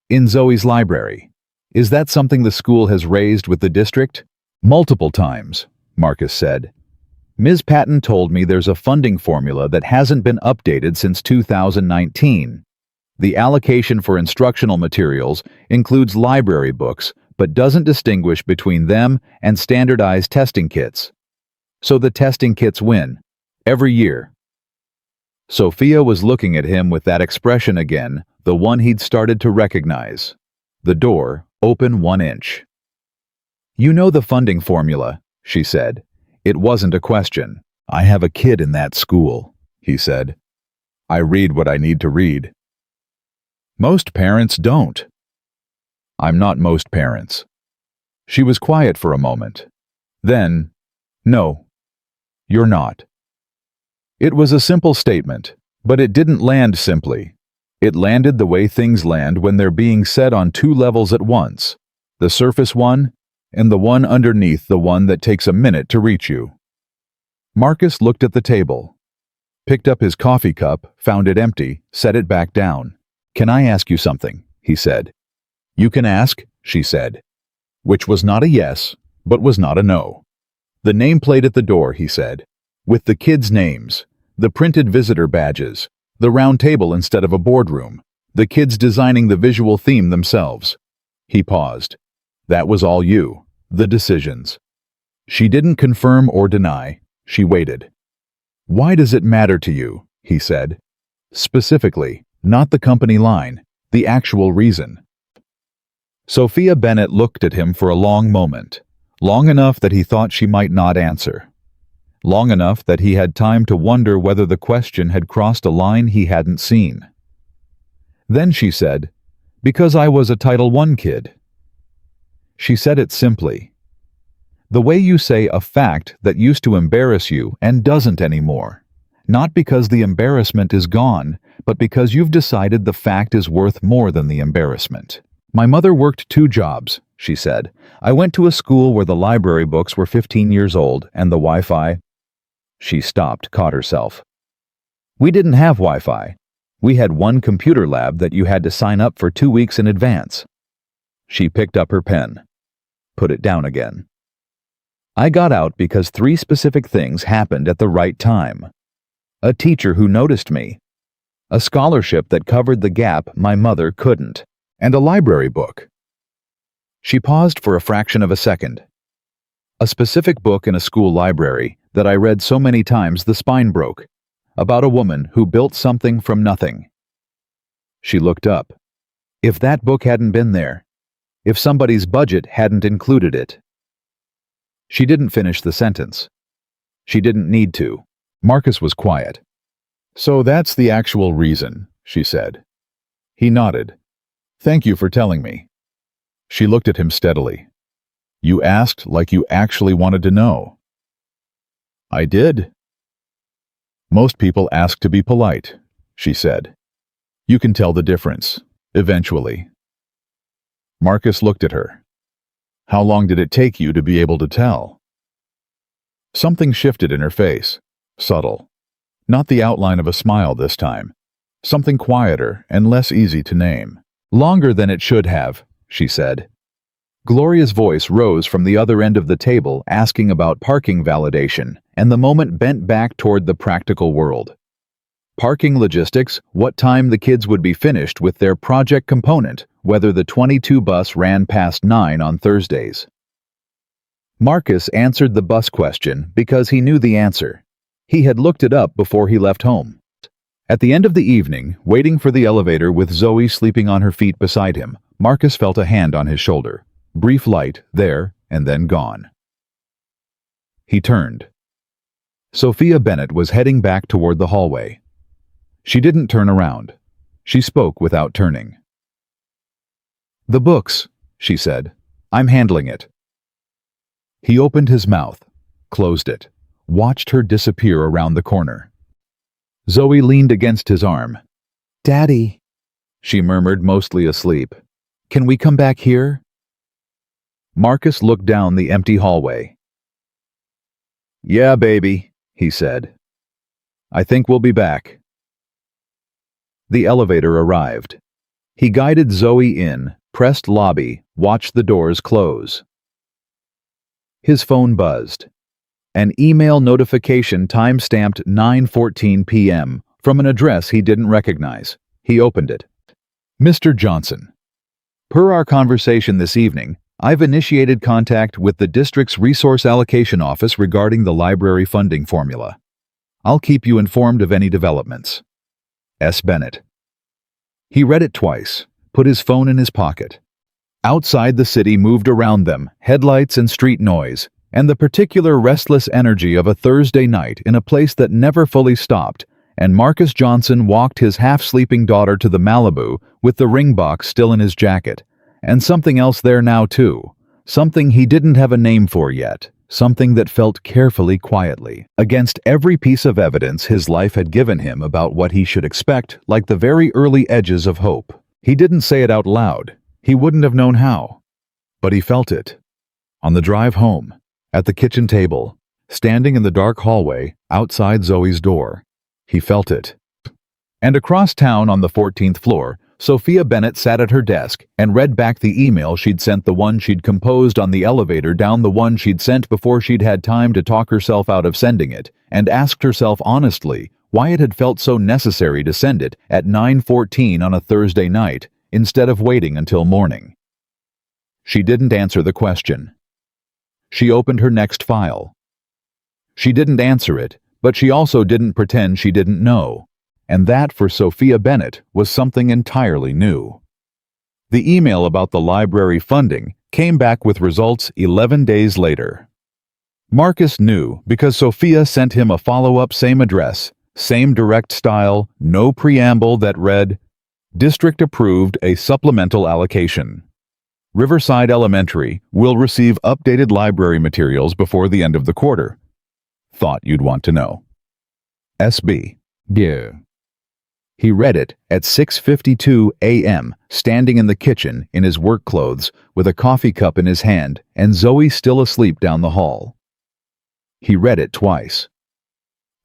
"In Zoe's library. Is that something the school has raised with the district?" "Multiple times," Marcus said. "Ms. Patton told me there's a funding formula that hasn't been updated since 2019. The allocation for instructional materials includes library books, but doesn't distinguish between them and standardized testing kits. So the testing kits win, every year." Sophia was looking at him with that expression again, the one he'd started to recognize. The door open 1 inch. "You know the funding formula," she said. It wasn't a question. "I have a kid in that school," he said. "I read what I need to read." "Most parents don't." "I'm not most parents." She was quiet for a moment. Then, "No, you're not." It was a simple statement, but it didn't land simply. It landed the way things land when they're being said on 2 levels at once, the surface one and the one underneath, the one that takes a minute to reach you. Marcus looked at the table, picked up his coffee cup, found it empty, set it back down. "Can I ask you something?" he said. "You can ask," she said, which was not a yes, but was not a no. "The nameplate at the door," he said, "with the kids' names, the printed visitor badges, the round table instead of a boardroom, the kids designing the visual theme themselves." He paused. "That was all you, the decisions." She didn't confirm or deny. She waited. "Why does it matter to you?" he said. "Specifically, not the company line, the actual reason." Sophia Bennett looked at him for a long moment, long enough that he thought she might not answer. Long enough that he had time to wonder whether the question had crossed a line he hadn't seen. Then she said, "Because I was a Title I kid." She said it simply. The way you say a fact that used to embarrass you and doesn't anymore. Not because the embarrassment is gone, but because you've decided the fact is worth more than the embarrassment. "My mother worked 2 jobs," she said. "I went to a school where the library books were 15 years old and the Wi-Fi..." She stopped, caught herself. "We didn't have Wi-Fi. We had one computer lab that you had to sign up for 2 weeks in advance." She picked up her pen, put it down again. "I got out because 3 specific things happened at the right time. A teacher who noticed me, a scholarship that covered the gap my mother couldn't, and a library book." She paused for a fraction of a second. "A specific book in a school library that I read so many times the spine broke, about a woman who built something from nothing." She looked up. If that book hadn't been there, if somebody's budget hadn't included it. She didn't finish the sentence. She didn't need to. Marcus was quiet. "So that's the actual reason," she said. He nodded. "Thank you for telling me." She looked at him steadily. "You asked like you actually wanted to know." "I did." "Most people ask to be polite," she said. "You can tell the difference, eventually." Marcus looked at her. "How long did it take you to be able to tell?" Something shifted in her face, subtle. Not the outline of a smile this time. Something quieter and less easy to name. "Longer than it should have," she said. Gloria's voice rose from the other end of the table asking about parking validation, and the moment bent back toward the practical world. Parking logistics, what time the kids would be finished with their project component, whether the 22 bus ran past 9 on Thursdays. Marcus answered the bus question because he knew the answer. He had looked it up before he left home. At the end of the evening, waiting for the elevator with Zoe sleeping on her feet beside him, Marcus felt a hand on his shoulder. Brief light, there, and then gone. He turned. Sophia Bennett was heading back toward the hallway. She didn't turn around. She spoke without turning. "The books," she said. "I'm handling it." He opened his mouth, closed it, watched her disappear around the corner. Zoe leaned against his arm. "Daddy," she murmured, mostly asleep. "Can we come back here?" Marcus looked down the empty hallway. "Yeah, baby," he said. "I think we'll be back." The elevator arrived. He guided Zoe in, pressed lobby, watched the doors close. His phone buzzed. An email notification time-stamped 9:14 p.m. from an address he didn't recognize. He opened it. "Mr. Johnson, per our conversation this evening, I've initiated contact with the district's Resource Allocation Office regarding the library funding formula. I'll keep you informed of any developments. S. Bennett." He read it twice, put his phone in his pocket. Outside, the city moved around them, headlights and street noise, and the particular restless energy of a Thursday night in a place that never fully stopped, and Marcus Johnson walked his half-sleeping daughter to the Malibu with the ring box still in his jacket, and something else there now too, something he didn't have a name for yet, something that felt carefully quietly, against every piece of evidence his life had given him about what he should expect, like the very early edges of hope. He didn't say it out loud. He wouldn't have known how. But he felt it. On the drive home, at the kitchen table, standing in the dark hallway outside Zoe's door. He felt it. And across town on the 14th floor, Sophia Bennett sat at her desk and read back the email she'd sent, the one she'd composed on the elevator down, the one she'd sent before she'd had time to talk herself out of sending it, and asked herself honestly why it had felt so necessary to send it at 9:14 on a Thursday night instead of waiting until morning. She didn't answer the question. She opened her next file. She didn't answer it, but she also didn't pretend she didn't know. And that, for Sophia Bennett, was something entirely new. The email about the library funding came back with results 11 days later. Marcus knew because Sophia sent him a follow-up, same address, same direct style, no preamble, that read, "District approved a supplemental allocation. Riverside Elementary will receive updated library materials before the end of the quarter. Thought you'd want to know. SB." Yeah. He read it at 6:52 a.m., standing in the kitchen in his work clothes with a coffee cup in his hand and Zoe still asleep down the hall. He read it twice.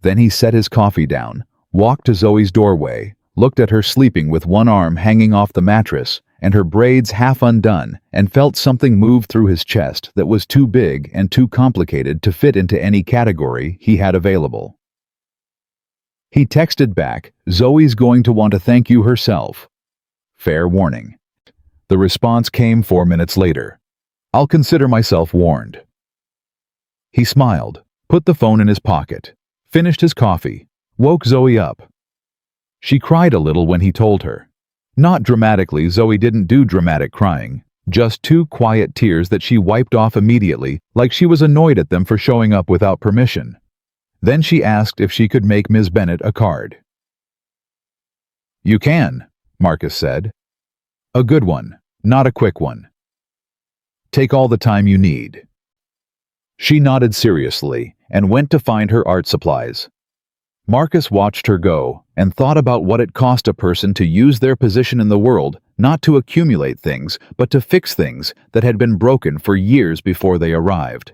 Then he set his coffee down, walked to Zoe's doorway, looked at her sleeping with one arm hanging off the mattress and her braids half undone, and felt something move through his chest that was too big and too complicated to fit into any category he had available. He texted back, "Zoe's going to want to thank you herself. Fair warning." The response came 4 minutes later. "I'll consider myself warned." He smiled, put the phone in his pocket, finished his coffee, woke Zoe up. She cried a little when he told her. Not dramatically, Zoe didn't do dramatic crying, just 2 quiet tears that she wiped off immediately, like she was annoyed at them for showing up without permission. Then she asked if she could make Ms. Bennett a card. "You can," Marcus said. "A good one, not a quick one. Take all the time you need." She nodded seriously and went to find her art supplies. Marcus watched her go and thought about what it cost a person to use their position in the world not to accumulate things, but to fix things that had been broken for years before they arrived.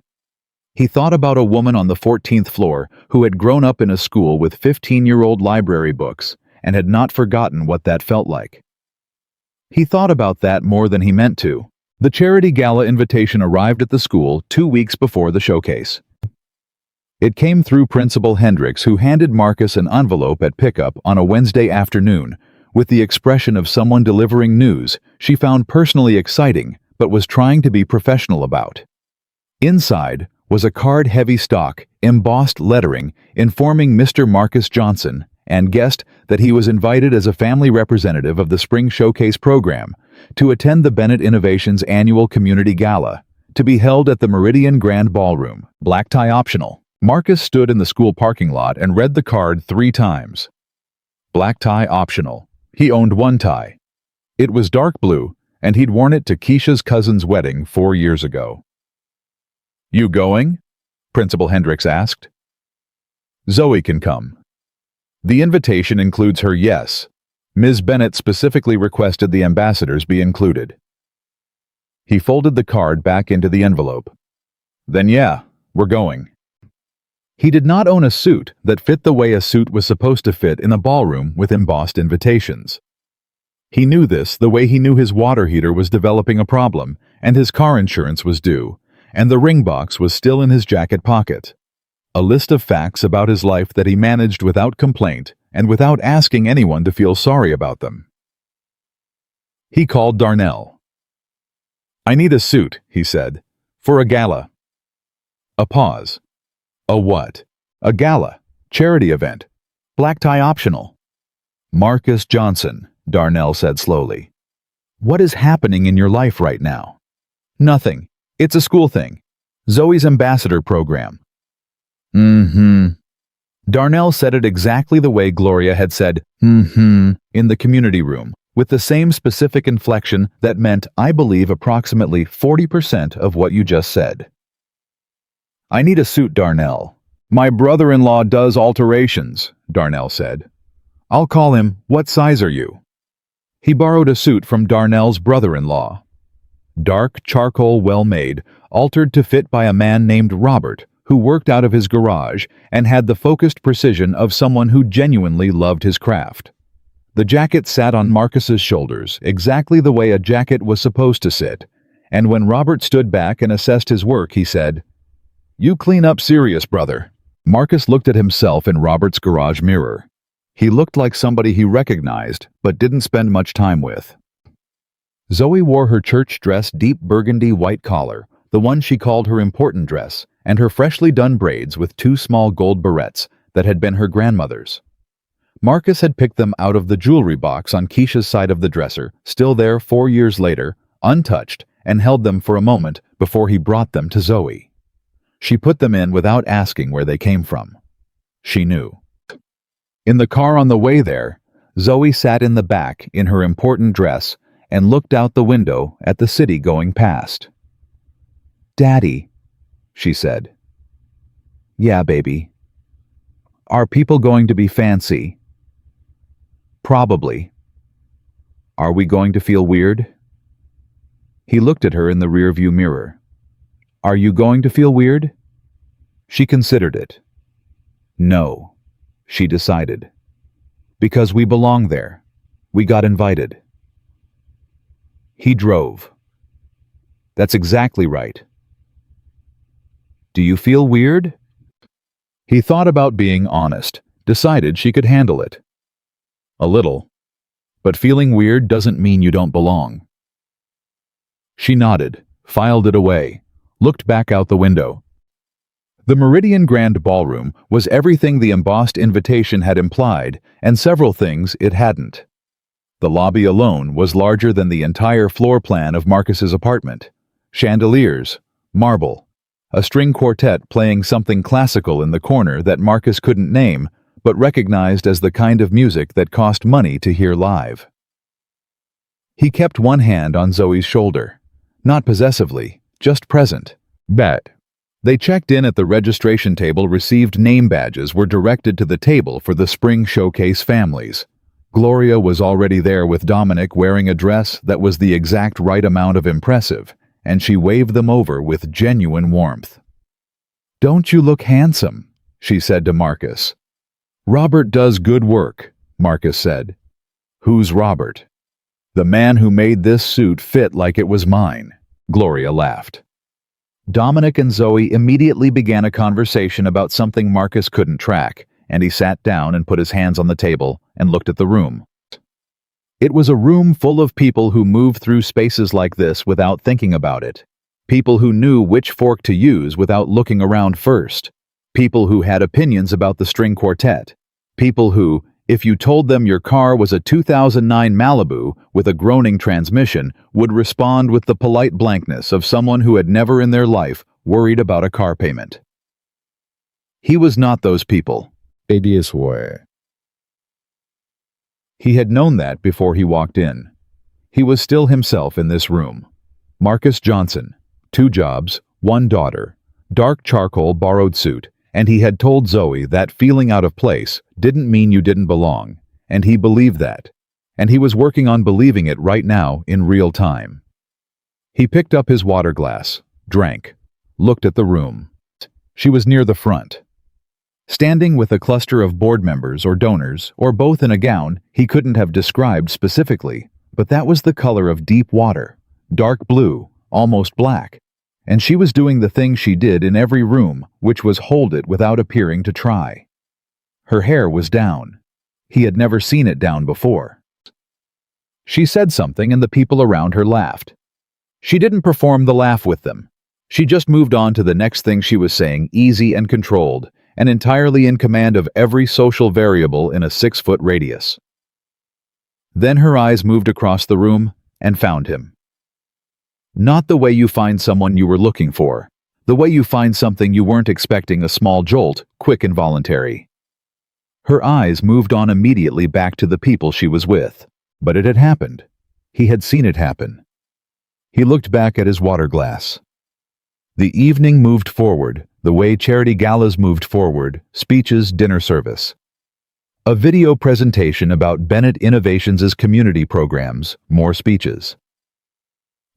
He thought about a woman on the 14th floor who had grown up in a school with 15-year-old library books and had not forgotten what that felt like. He thought about that more than he meant to. The charity gala invitation arrived at the school 2 weeks before the showcase. It came through Principal Hendricks, who handed Marcus an envelope at pickup on a Wednesday afternoon with the expression of someone delivering news she found personally exciting but was trying to be professional about. Inside was a card-heavy stock, embossed lettering informing Mr. Marcus Johnson and guest that he was invited as a family representative of the Spring Showcase program to attend the Bennett Innovations annual community gala, to be held at the Meridian Grand Ballroom, black tie optional. Marcus stood in the school parking lot and read the card 3 times. Black tie optional. He owned one tie. It was dark blue, and he'd worn it to Keisha's cousin's wedding 4 years ago. "You going?" Principal Hendricks asked. Zoe can come. The invitation includes her yes. Ms. Bennett specifically requested the ambassadors be included. He folded the card back into the envelope. Then yeah, we're going. He did not own a suit that fit the way a suit was supposed to fit in a ballroom with embossed invitations. He knew this the way he knew his water heater was developing a problem, and his car insurance was due, and the ring box was still in his jacket pocket. A list of facts about his life that he managed without complaint and without asking anyone to feel sorry about them. He called Darnell. "I need a suit," he said, "for a gala." A pause. A what? A gala. Charity event. Black tie optional. "Marcus Johnson," Darnell said slowly. "What is happening in your life right now?" "Nothing. It's a school thing. Zoe's ambassador program." Darnell said it exactly the way Gloria had said in the community room, with the same specific inflection that meant, I believe, approximately 40% of what you just said. "I need a suit, Darnell. My brother-in-law does alterations," Darnell said. "I'll call him, what size are you?" He borrowed a suit from Darnell's brother-in-law. Dark, charcoal, well-made, altered to fit by a man named Robert, who worked out of his garage and had the focused precision of someone who genuinely loved his craft. The jacket sat on Marcus's shoulders exactly the way a jacket was supposed to sit, and when Robert stood back and assessed his work, he said, "You clean up serious, brother." Marcus looked at himself in Robert's garage mirror. He looked like somebody he recognized, but didn't spend much time with. Zoe wore her church dress deep burgundy white collar, the one she called her important dress, and her freshly done braids with two small gold barrettes that had been her grandmother's. Marcus had picked them out of the jewelry box on Keisha's side of the dresser, still there 4 years later, untouched, and held them for a moment before he brought them to Zoe. She put them in without asking where they came from. She knew. In the car on the way there, Zoe sat in the back in her important dress and looked out the window at the city going past. "Daddy," she said. "Yeah, baby." "Are people going to be fancy?" "Probably." "Are we going to feel weird?" He looked at her in the rearview mirror. "Are you going to feel weird?" She considered it. "No," she decided. "Because we belong there. We got invited." He drove. "That's exactly right." "Do you feel weird?" He thought about being honest, decided she could handle it. "A little. But feeling weird doesn't mean you don't belong." She nodded, filed it away, looked back out the window. The Meridian Grand Ballroom was everything the embossed invitation had implied, and several things it hadn't. The lobby alone was larger than the entire floor plan of Marcus's apartment. Chandeliers, marble, a string quartet playing something classical in the corner that Marcus couldn't name, but recognized as the kind of music that cost money to hear live. He kept one hand on Zoe's shoulder, not possessively, just present. Bet. They checked in at the registration table, received name badges, were directed to the table for the spring showcase families. Gloria was already there with Dominic wearing a dress that was the exact right amount of impressive, and she waved them over with genuine warmth. "Don't you look handsome?" she said to Marcus. "Robert does good work," Marcus said. "Who's Robert?" "The man who made this suit fit like it was mine," Gloria laughed. Dominic and Zoe immediately began a conversation about something Marcus couldn't track, and he sat down and put his hands on the table and looked at the room. It was a room full of people who moved through spaces like this without thinking about it. People who knew which fork to use without looking around first. People who had opinions about the string quartet. People who, if you told them your car was a 2009 Malibu with a groaning transmission, would respond with the polite blankness of someone who had never in their life worried about a car payment. He was not those people. ADS way. He had known that before he walked in. He was still himself in this room. Marcus Johnson, 2 jobs, 1 daughter, dark charcoal borrowed suit, And he had told Zoe that feeling out of place didn't mean you didn't belong, and he believed that. And he was working on believing it right now in real time. He picked up his water glass, drank, looked at the room. She was near the front. Standing with a cluster of board members or donors, or both in a gown he couldn't have described specifically, but that was the color of deep water, dark blue, almost black. And she was doing the thing she did in every room, which was hold it without appearing to try. Her hair was down. He had never seen it down before. She said something and the people around her laughed. She didn't perform the laugh with them. She just moved on to the next thing she was saying, easy and controlled, and entirely in command of every social variable in a 6-foot radius. Then her eyes moved across the room and found him. Not the way you find someone you were looking for, the way you find something you weren't expecting, a small jolt, quick and voluntary. Her eyes moved on immediately back to the people she was with. But it had happened. He had seen it happen. He looked back at his water glass. The evening moved forward, the way charity galas moved forward, speeches, dinner service. A video presentation about Bennett Innovations' community programs, more speeches.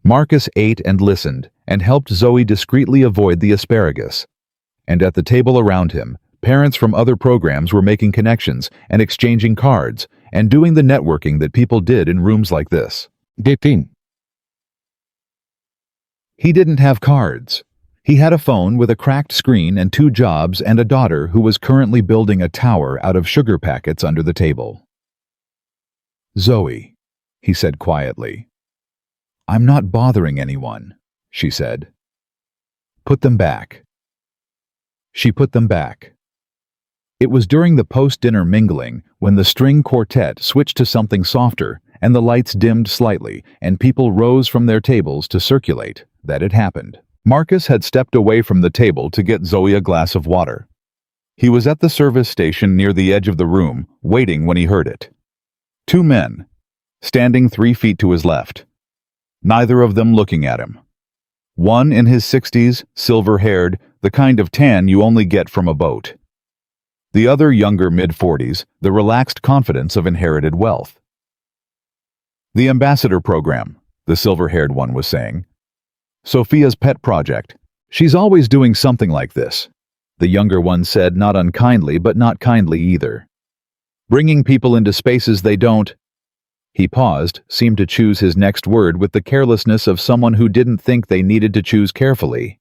Marcus ate and listened, and helped Zoe discreetly avoid the asparagus. And at the table around him, parents from other programs were making connections and exchanging cards and doing the networking that people did in rooms like this. He didn't have cards. He had a phone with a cracked screen and 2 jobs and a daughter who was currently building a tower out of sugar packets under the table. "Zoe," he said quietly. "I'm not bothering anyone," she said. "Put them back." She put them back. It was during the post-dinner mingling when the string quartet switched to something softer and the lights dimmed slightly and people rose from their tables to circulate that it happened. Marcus had stepped away from the table to get Zoe a glass of water. He was at the service station near the edge of the room, waiting when he heard it. 2 men, standing 3 feet to his left. Neither of them looking at him. One in his 60s, silver-haired, the kind of tan you only get from a boat. The other younger mid-40s, the relaxed confidence of inherited wealth. "The ambassador program," the silver-haired one was saying. "Sophia's pet project. She's always doing something like this," the younger one said, not unkindly but not kindly either. "Bringing people into spaces they don't—" He paused, seemed to choose his next word with the carelessness of someone who didn't think they needed to choose carefully.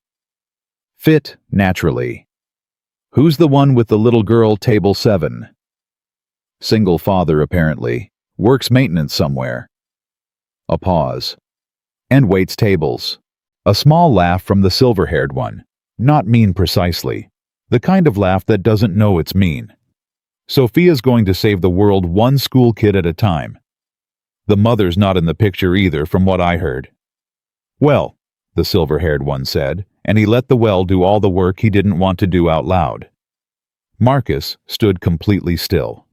"Fit, naturally. Who's the one with the little girl, table 7? Single father, apparently. Works maintenance somewhere." A pause. "And waits tables." A small laugh from the silver-haired one. Not mean precisely. The kind of laugh that doesn't know it's mean. "Sophia's going to save the world one school kid at a time. The mother's not in the picture either, from what I heard." "Well," the silver-haired one said, and he let the well do all the work he didn't want to do out loud. Marcus stood completely still.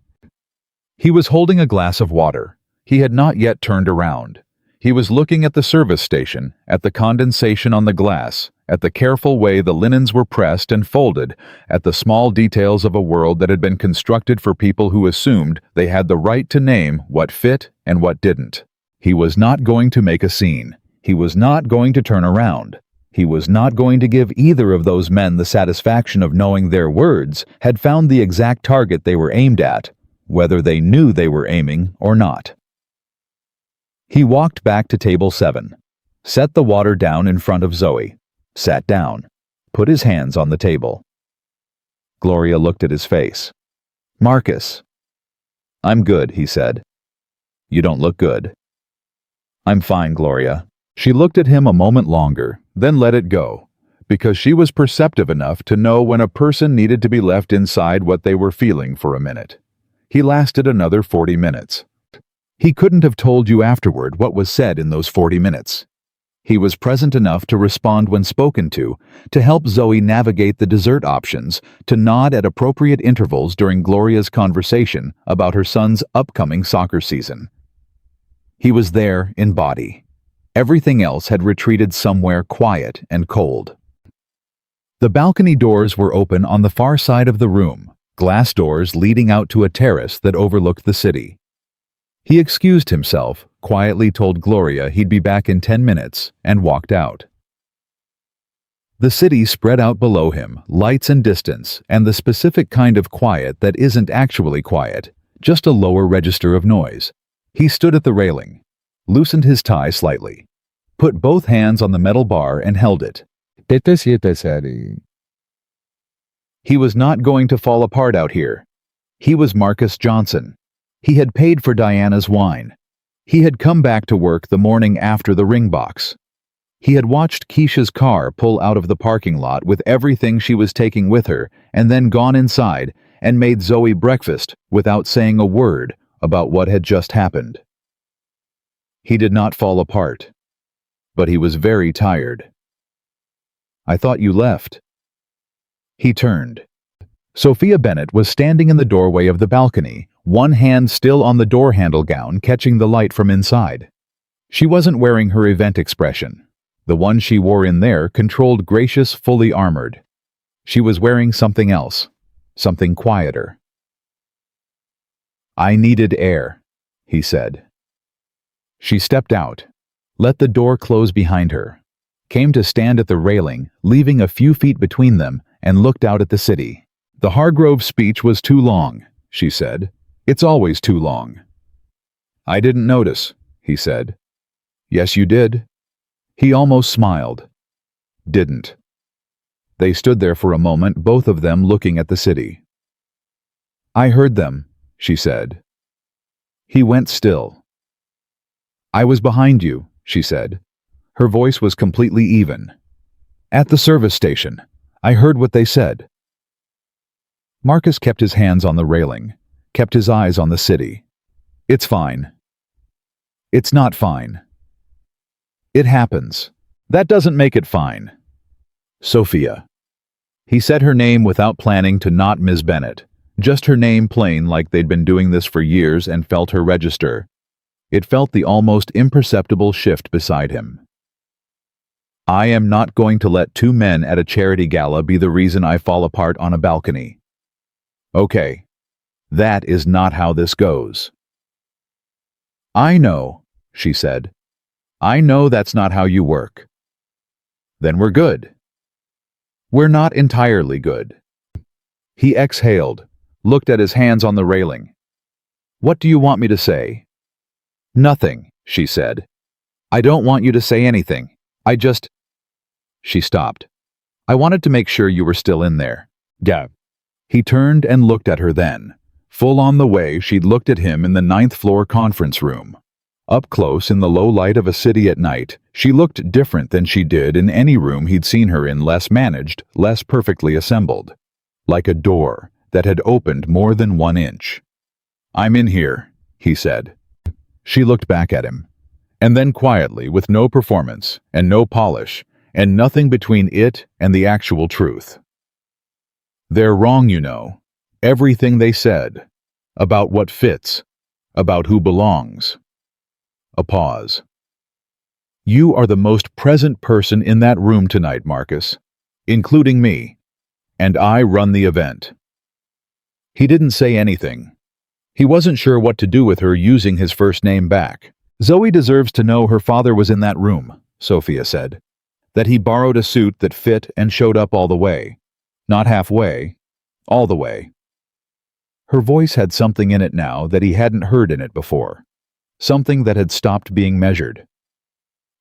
He was holding a glass of water. He had not yet turned around. He was looking at the service station, at the condensation on the glass, at the careful way the linens were pressed and folded, at the small details of a world that had been constructed for people who assumed they had the right to name what fit and what didn't. He was not going to make a scene. He was not going to turn around. He was not going to give either of those men the satisfaction of knowing their words had found the exact target they were aimed at, whether they knew they were aiming or not. He walked back to table 7, set the water down in front of Zoe, sat down, put his hands on the table. Gloria looked at his face. "Marcus." "I'm good," he said. "You don't look good." "I'm fine, Gloria." She looked at him a moment longer, then let it go, because she was perceptive enough to know when a person needed to be left inside what they were feeling for a minute. He lasted another 40 minutes. He couldn't have told you afterward what was said in those 40 minutes. He was present enough to respond when spoken to help Zoe navigate the dessert options, to nod at appropriate intervals during Gloria's conversation about her son's upcoming soccer season. He was there in body. Everything else had retreated somewhere quiet and cold. The balcony doors were open on the far side of the room, glass doors leading out to a terrace that overlooked the city. He excused himself, quietly told Gloria he'd be back in 10 minutes, and walked out. The city spread out below him, lights and distance, and the specific kind of quiet that isn't actually quiet, just a lower register of noise. He stood at the railing, loosened his tie slightly, put both hands on the metal bar and held it. He was not going to fall apart out here. He was Marcus Johnson. He had paid for Diana's wine. He had come back to work the morning after the ring box. He had watched Keisha's car pull out of the parking lot with everything she was taking with her and then gone inside and made Zoe breakfast without saying a word about what had just happened. He did not fall apart, but he was very tired. "I thought you left." He turned. Sophia Bennett was standing in the doorway of the balcony, one hand still on the door handle gown catching the light from inside. She wasn't wearing her event expression. The one she wore in there controlled gracious, fully armored. She was wearing something else, something quieter. "I needed air," he said. She stepped out, let the door close behind her, came to stand at the railing, leaving a few feet between them, and looked out at the city. "The Hargrove speech was too long," she said. "It's always too long." "I didn't notice," he said. "Yes, you did." He almost smiled. Didn't. They stood there for a moment, both of them looking at the city. "I heard them," she said. He went still. "I was behind you," she said. Her voice was completely even. "At the service station. I heard what they said." Marcus kept his hands on the railing, kept his eyes on the city. "It's fine." "It's not fine." "It happens. That doesn't make it fine." "Sophia." He said her name without planning to not Ms. Bennett, just her name plain like they'd been doing this for years and felt her register. It felt the almost imperceptible shift beside him. "I am not going to let two men at a charity gala be the reason I fall apart on a balcony." "Okay. That is not how this goes." "I know," she said. "I know that's not how you work." "Then we're good." "We're not entirely good." He exhaled, looked at his hands on the railing. "What do you want me to say?" "Nothing," she said. "I don't want you to say anything. I just—" She stopped. "I wanted to make sure you were still in there." "Yeah." He turned and looked at her then, full on the way she'd looked at him in the 9th floor conference room. Up close in the low light of a city at night, she looked different than she did in any room he'd seen her in, less managed, less perfectly assembled. Like a door that had opened more than 1 inch. "I'm in here," he said. She looked back at him. And then quietly, with no performance, and no polish, and nothing between it and the actual truth. "They're wrong, you know. Everything they said. About what fits. About who belongs." A pause. "You are the most present person in that room tonight, Marcus. Including me. And I run the event." He didn't say anything. He wasn't sure what to do with her using his first name back. "Zoe deserves to know her father was in that room," Sophia said. "That he borrowed a suit that fit and showed up all the way. Not halfway. All the way." Her voice had something in it now that he hadn't heard in it before. Something that had stopped being measured.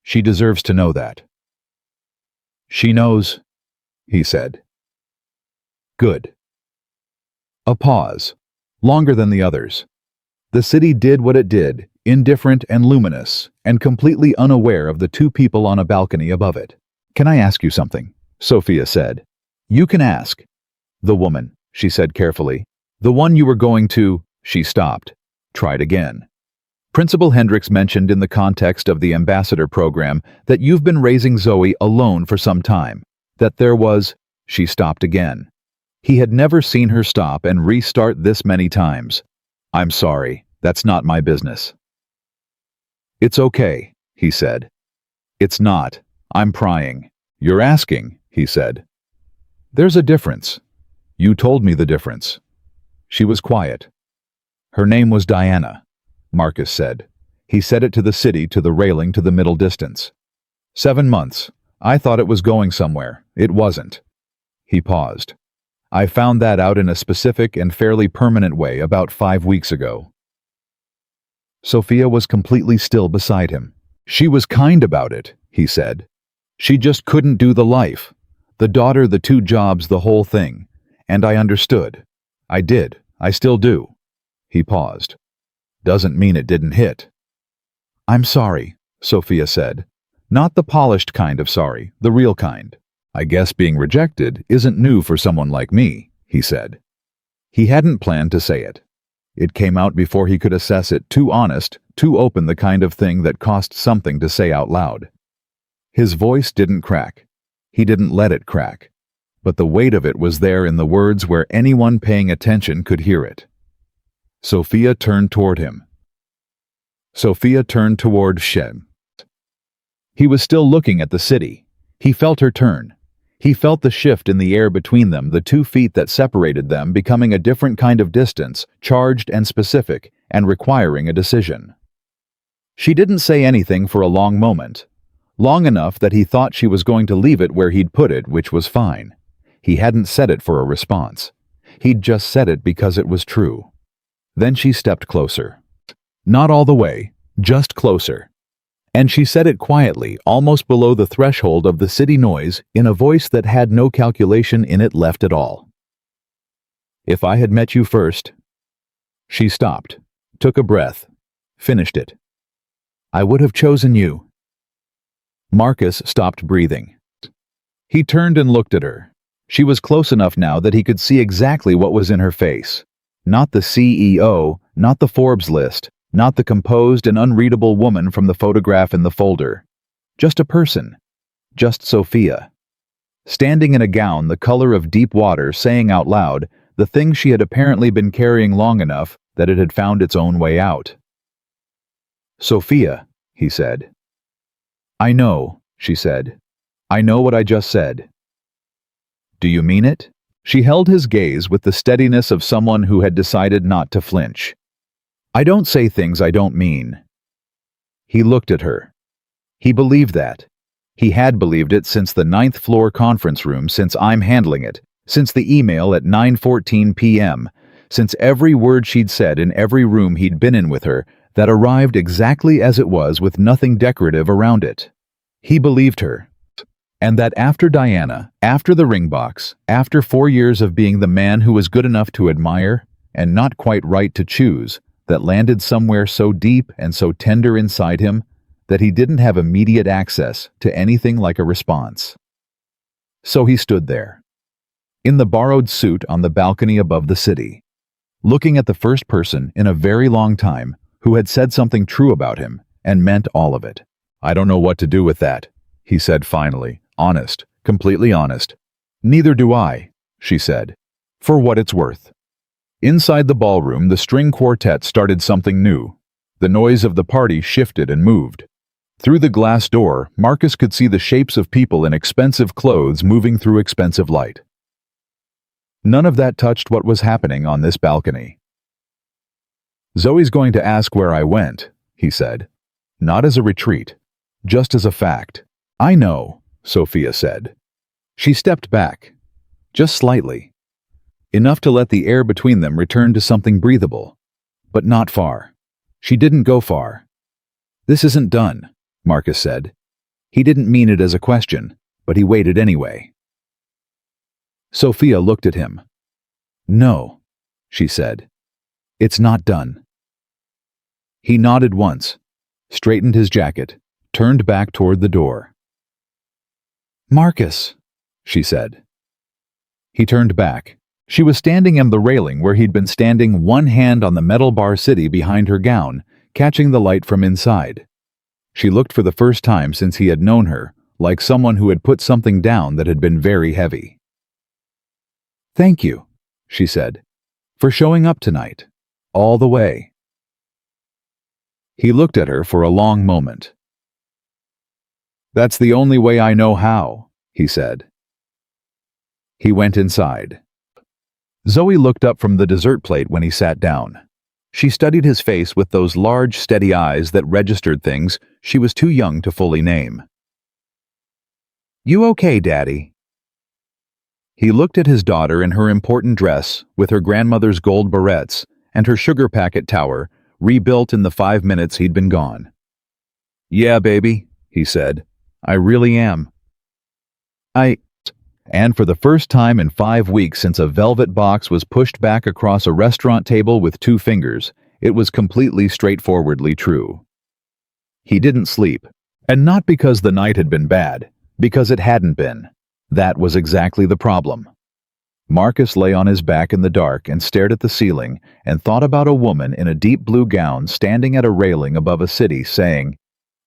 "She deserves to know that." "She knows," he said. "Good." A pause, longer than the others. The city did what it did, indifferent and luminous, and completely unaware of the two people on a balcony above it. "Can I ask you something?" Sophia said. "You can ask." "The woman," she said carefully. "The one you were going to—" She stopped. Tried again. "Principal Hendricks mentioned in the context of the ambassador program that you've been raising Zoe alone for some time. That there was—" She stopped again. He had never seen her stop and restart this many times. "I'm sorry, that's not my business." "It's okay," he said. "It's not. I'm prying." "You're asking," he said. There's a difference. You told me the difference. She was quiet. Her name was Diana, Marcus said. He said it to the city, to the railing, to the middle distance. 7 months. I thought it was going somewhere. It wasn't. He paused. I found that out in a specific and fairly permanent way about 5 weeks ago. Sophia was completely still beside him. She was kind about it, he said. She just couldn't do the life. The daughter, the 2 jobs, the whole thing. And I understood. I did. I still do. He paused. Doesn't mean it didn't hit. I'm sorry, Sophia said. Not the polished kind of sorry, the real kind. I guess being rejected isn't new for someone like me, he said. He hadn't planned to say it. It came out before he could assess it, too honest, too open, the kind of thing that cost something to say out loud. His voice didn't crack. He didn't let it crack. But the weight of it was there in the words where anyone paying attention could hear it. Sophia turned toward him. Sophia turned toward Shem. He was still looking at the city. He felt her turn. He felt the shift in the air between them, the 2 feet that separated them becoming a different kind of distance, charged and specific, and requiring a decision. She didn't say anything for a long moment. Long enough that he thought she was going to leave it where he'd put it, which was fine. He hadn't said it for a response. He'd just said it because it was true. Then she stepped closer. Not all the way, just closer. And she said it quietly, almost below the threshold of the city noise, in a voice that had no calculation in it left at all. If I had met you first. She stopped, took a breath, finished it. I would have chosen you. Marcus stopped breathing. He turned and looked at her. She was close enough now that he could see exactly what was in her face. Not the CEO, not the Forbes list, not the composed and unreadable woman from the photograph in the folder. Just a person. Just Sophia. Standing in a gown the color of deep water, saying out loud the thing she had apparently been carrying long enough that it had found its own way out. Sophia, he said. I know, she said. I know what I just said. Do you mean it? She held his gaze with the steadiness of someone who had decided not to flinch. I don't say things I don't mean. He looked at her. He believed that. He had believed it since the 9th floor conference room, since I'm handling it, since the email at 9:14 p.m., since every word she'd said in every room he'd been in with her that arrived exactly as it was with nothing decorative around it. He believed her. And that after Diana, after the ring box, after 4 years of being the man who was good enough to admire and not quite right to choose, that landed somewhere so deep and so tender inside him that he didn't have immediate access to anything like a response. So he stood there, in the borrowed suit on the balcony above the city, looking at the first person in a very long time who had said something true about him and meant all of it. I don't know what to do with that, he said finally, honest, completely honest. Neither do I, she said, for what it's worth. Inside the ballroom, the string quartet started something new. The noise of the party shifted and moved. Through the glass door, Marcus could see the shapes of people in expensive clothes moving through expensive light. None of that touched what was happening on this balcony. Zoe's going to ask where I went, he said. Not as a retreat, just as a fact. I know, Sophia said. She stepped back, just slightly. Enough to let the air between them return to something breathable, but not far. She didn't go far. This isn't done, Marcus said. He didn't mean it as a question, but he waited anyway. Sophia looked at him. No, she said. It's not done. He nodded once, straightened his jacket, turned back toward the door. Marcus, she said. He turned back. She was standing on the railing where he'd been standing, one hand on the metal bar city behind her gown, catching the light from inside. She looked for the first time since he had known her, like someone who had put something down that had been very heavy. Thank you, she said, for showing up tonight, all the way. He looked at her for a long moment. That's the only way I know how, he said. He went inside. Zoe looked up from the dessert plate when he sat down. She studied his face with those large, steady eyes that registered things she was too young to fully name. "You okay, Daddy?" He looked at his daughter in her important dress with her grandmother's gold barrettes and her sugar packet tower, rebuilt in the 5 minutes he'd been gone. "Yeah, baby," he said. "I really am." And for the first time in 5 weeks since a velvet box was pushed back across a restaurant table with 2 fingers, it was completely straightforwardly true. He didn't sleep, and not because the night had been bad, because it hadn't been. That was exactly the problem. Marcus lay on his back in the dark and stared at the ceiling and thought about a woman in a deep blue gown standing at a railing above a city saying,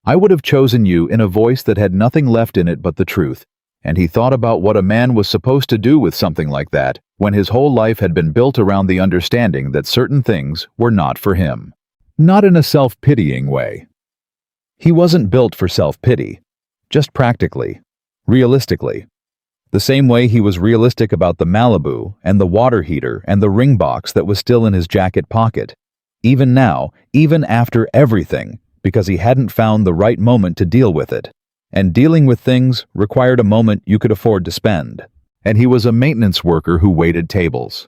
"I would have chosen you," in a voice that had nothing left in it but the truth. And he thought about what a man was supposed to do with something like that when his whole life had been built around the understanding that certain things were not for him. Not in a self-pitying way. He wasn't built for self-pity, just practically, realistically. The same way he was realistic about the Malibu and the water heater and the ring box that was still in his jacket pocket. Even now, even after everything, because he hadn't found the right moment to deal with it. And dealing with things required a moment you could afford to spend. And he was a maintenance worker who waited tables.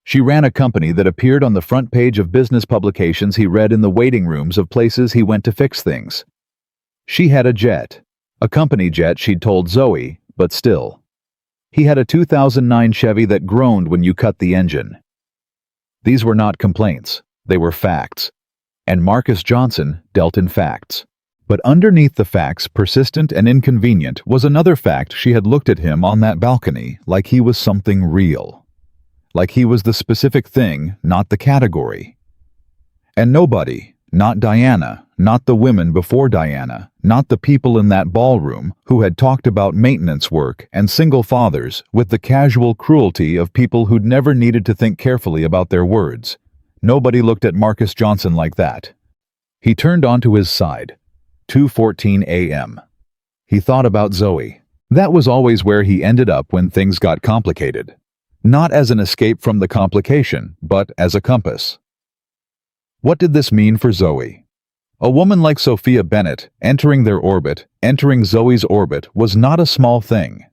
She ran a company that appeared on the front page of business publications he read in the waiting rooms of places he went to fix things. She had a jet. A company jet, she'd told Zoe, but still. He had a 2009 Chevy that groaned when you cut the engine. These were not complaints, they were facts. And Marcus Johnson dealt in facts. But underneath the facts, persistent and inconvenient, was another fact. She had looked at him on that balcony like he was something real. Like he was the specific thing, not the category. And nobody, not Diana, not the women before Diana, not the people in that ballroom who had talked about maintenance work and single fathers with the casual cruelty of people who'd never needed to think carefully about their words. Nobody looked at Marcus Johnson like that. He turned onto his side. 2:14 a.m. He thought about Zoe. That was always where he ended up when things got complicated. Not as an escape from the complication, but as a compass. What did this mean for Zoe? A woman like Sophia Bennett entering their orbit, entering Zoe's orbit, was not a small thing.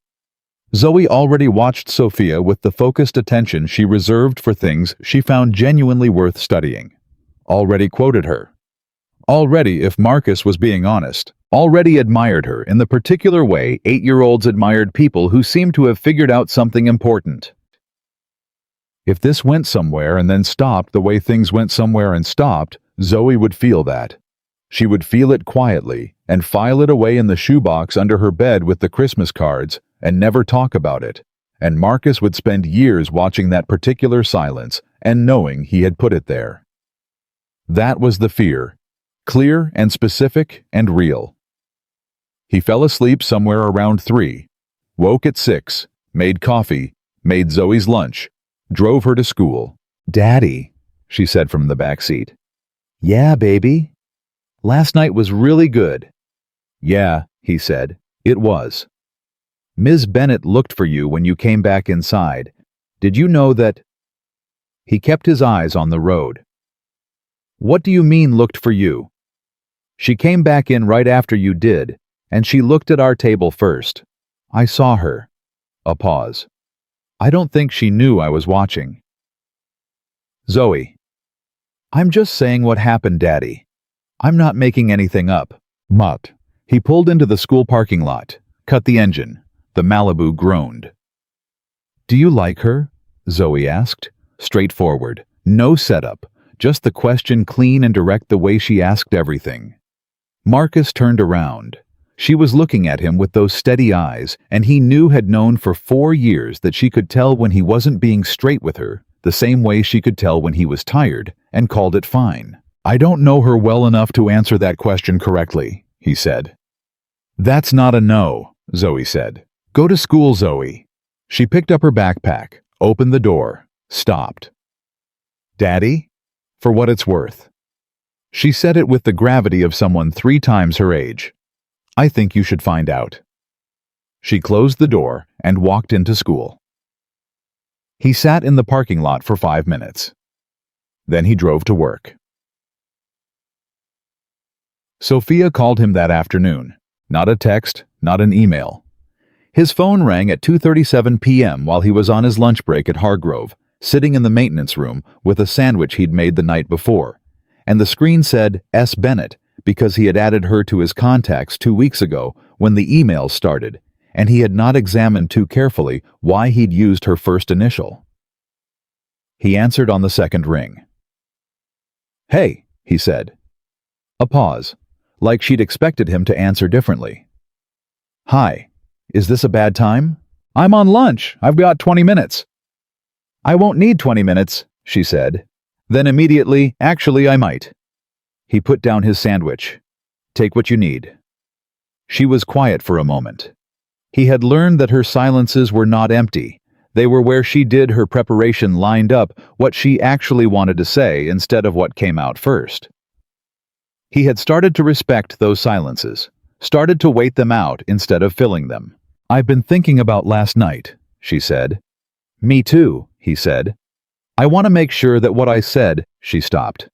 Zoe already watched Sophia with the focused attention she reserved for things she found genuinely worth studying. Already quoted her. Already, if Marcus was being honest, already admired her in the particular way 8-year-olds admired people who seemed to have figured out something important. If this went somewhere and then stopped the way things went somewhere and stopped, Zoe would feel that. She would feel it quietly and file it away in the shoebox under her bed with the Christmas cards and never talk about it. And Marcus would spend years watching that particular silence and knowing he had put it there. That was the fear. Clear and specific and real. He fell asleep somewhere around 3, woke at 6, made coffee, made Zoe's lunch, drove her to school. "Daddy," she said from the back seat. "Yeah, baby. Last night was really good." "Yeah," he said, "it was. Ms. Bennett looked for you when you came back inside. Did you know that?" He kept his eyes on the road. "What do you mean looked for you?" "She came back in right after you did, and she looked at our table first. I saw her." A pause. "I don't think she knew I was watching." "Zoe." "I'm just saying what happened, Daddy. I'm not making anything up." But he pulled into the school parking lot, cut the engine. The Malibu groaned. "Do you like her?" Zoe asked. Straightforward. No setup. Just the question clean and direct, the way she asked everything. Marcus turned around. She was looking at him with those steady eyes, and he knew had known for 4 years that she could tell when he wasn't being straight with her, the same way she could tell when he was tired, and called it fine. "I don't know her well enough to answer that question correctly," he said. "That's not a no," Zoe said. "Go to school, Zoe." She picked up her backpack, opened the door, stopped. "Daddy?" "For what it's worth." She said it with the gravity of someone 3 times her age. "I think you should find out." She closed the door and walked into school. He sat in the parking lot for 5 minutes. Then he drove to work. Sophia called him that afternoon. Not a text, not an email. His phone rang at 2:37 p.m. while he was on his lunch break at Hargrove, sitting in the maintenance room with a sandwich he'd made the night before. And the screen said S. Bennett because he had added her to his contacts 2 weeks ago when the emails started, and he had not examined too carefully why he'd used her first initial. He answered on the second ring. "Hey," he said. A pause, like she'd expected him to answer differently. "Hi, is this a bad time? I'm on lunch. I've got 20 minutes. "I won't need 20 minutes, she said. Then immediately, "Actually, I might." He put down his sandwich. "Take what you need." She was quiet for a moment. He had learned that her silences were not empty. They were where she did her preparation lined up what she actually wanted to say instead of what came out first. He had started to respect those silences, started to wait them out instead of filling them. "I've been thinking about last night," she said. "Me too," he said. "I want to make sure that what I said," she stopped.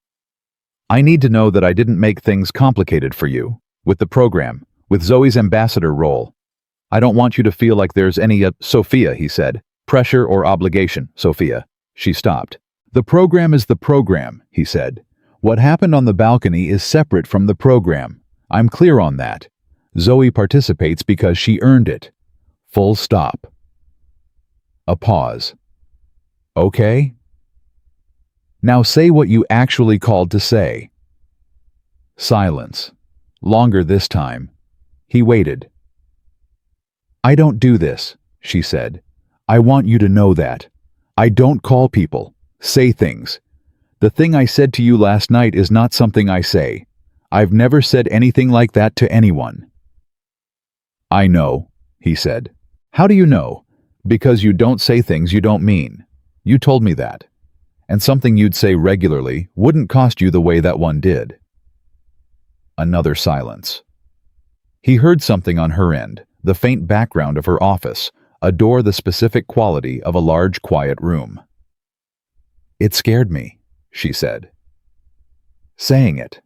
"I need to know that I didn't make things complicated for you, with the program, with Zoe's ambassador role. I don't want you to feel like there's any, Sophia," he said. "Pressure or obligation, Sophia." She stopped. "The program is the program," he said. "What happened on the balcony is separate from the program. I'm clear on that. Zoe participates because she earned it. Full stop." A pause. "Okay? Now say what you actually called to say." Silence. Longer this time. He waited. "I don't do this," she said. "I want you to know that. I don't call people, say things. The thing I said to you last night is not something I say. I've never said anything like that to anyone." "I know," he said. "How do you know?" "Because you don't say things you don't mean. You told me that. And something you'd say regularly wouldn't cost you the way that one did." Another silence. He heard something on her end, the faint background of her office, a door the specific quality of a large quiet room. "It scared me," she said. Saying it.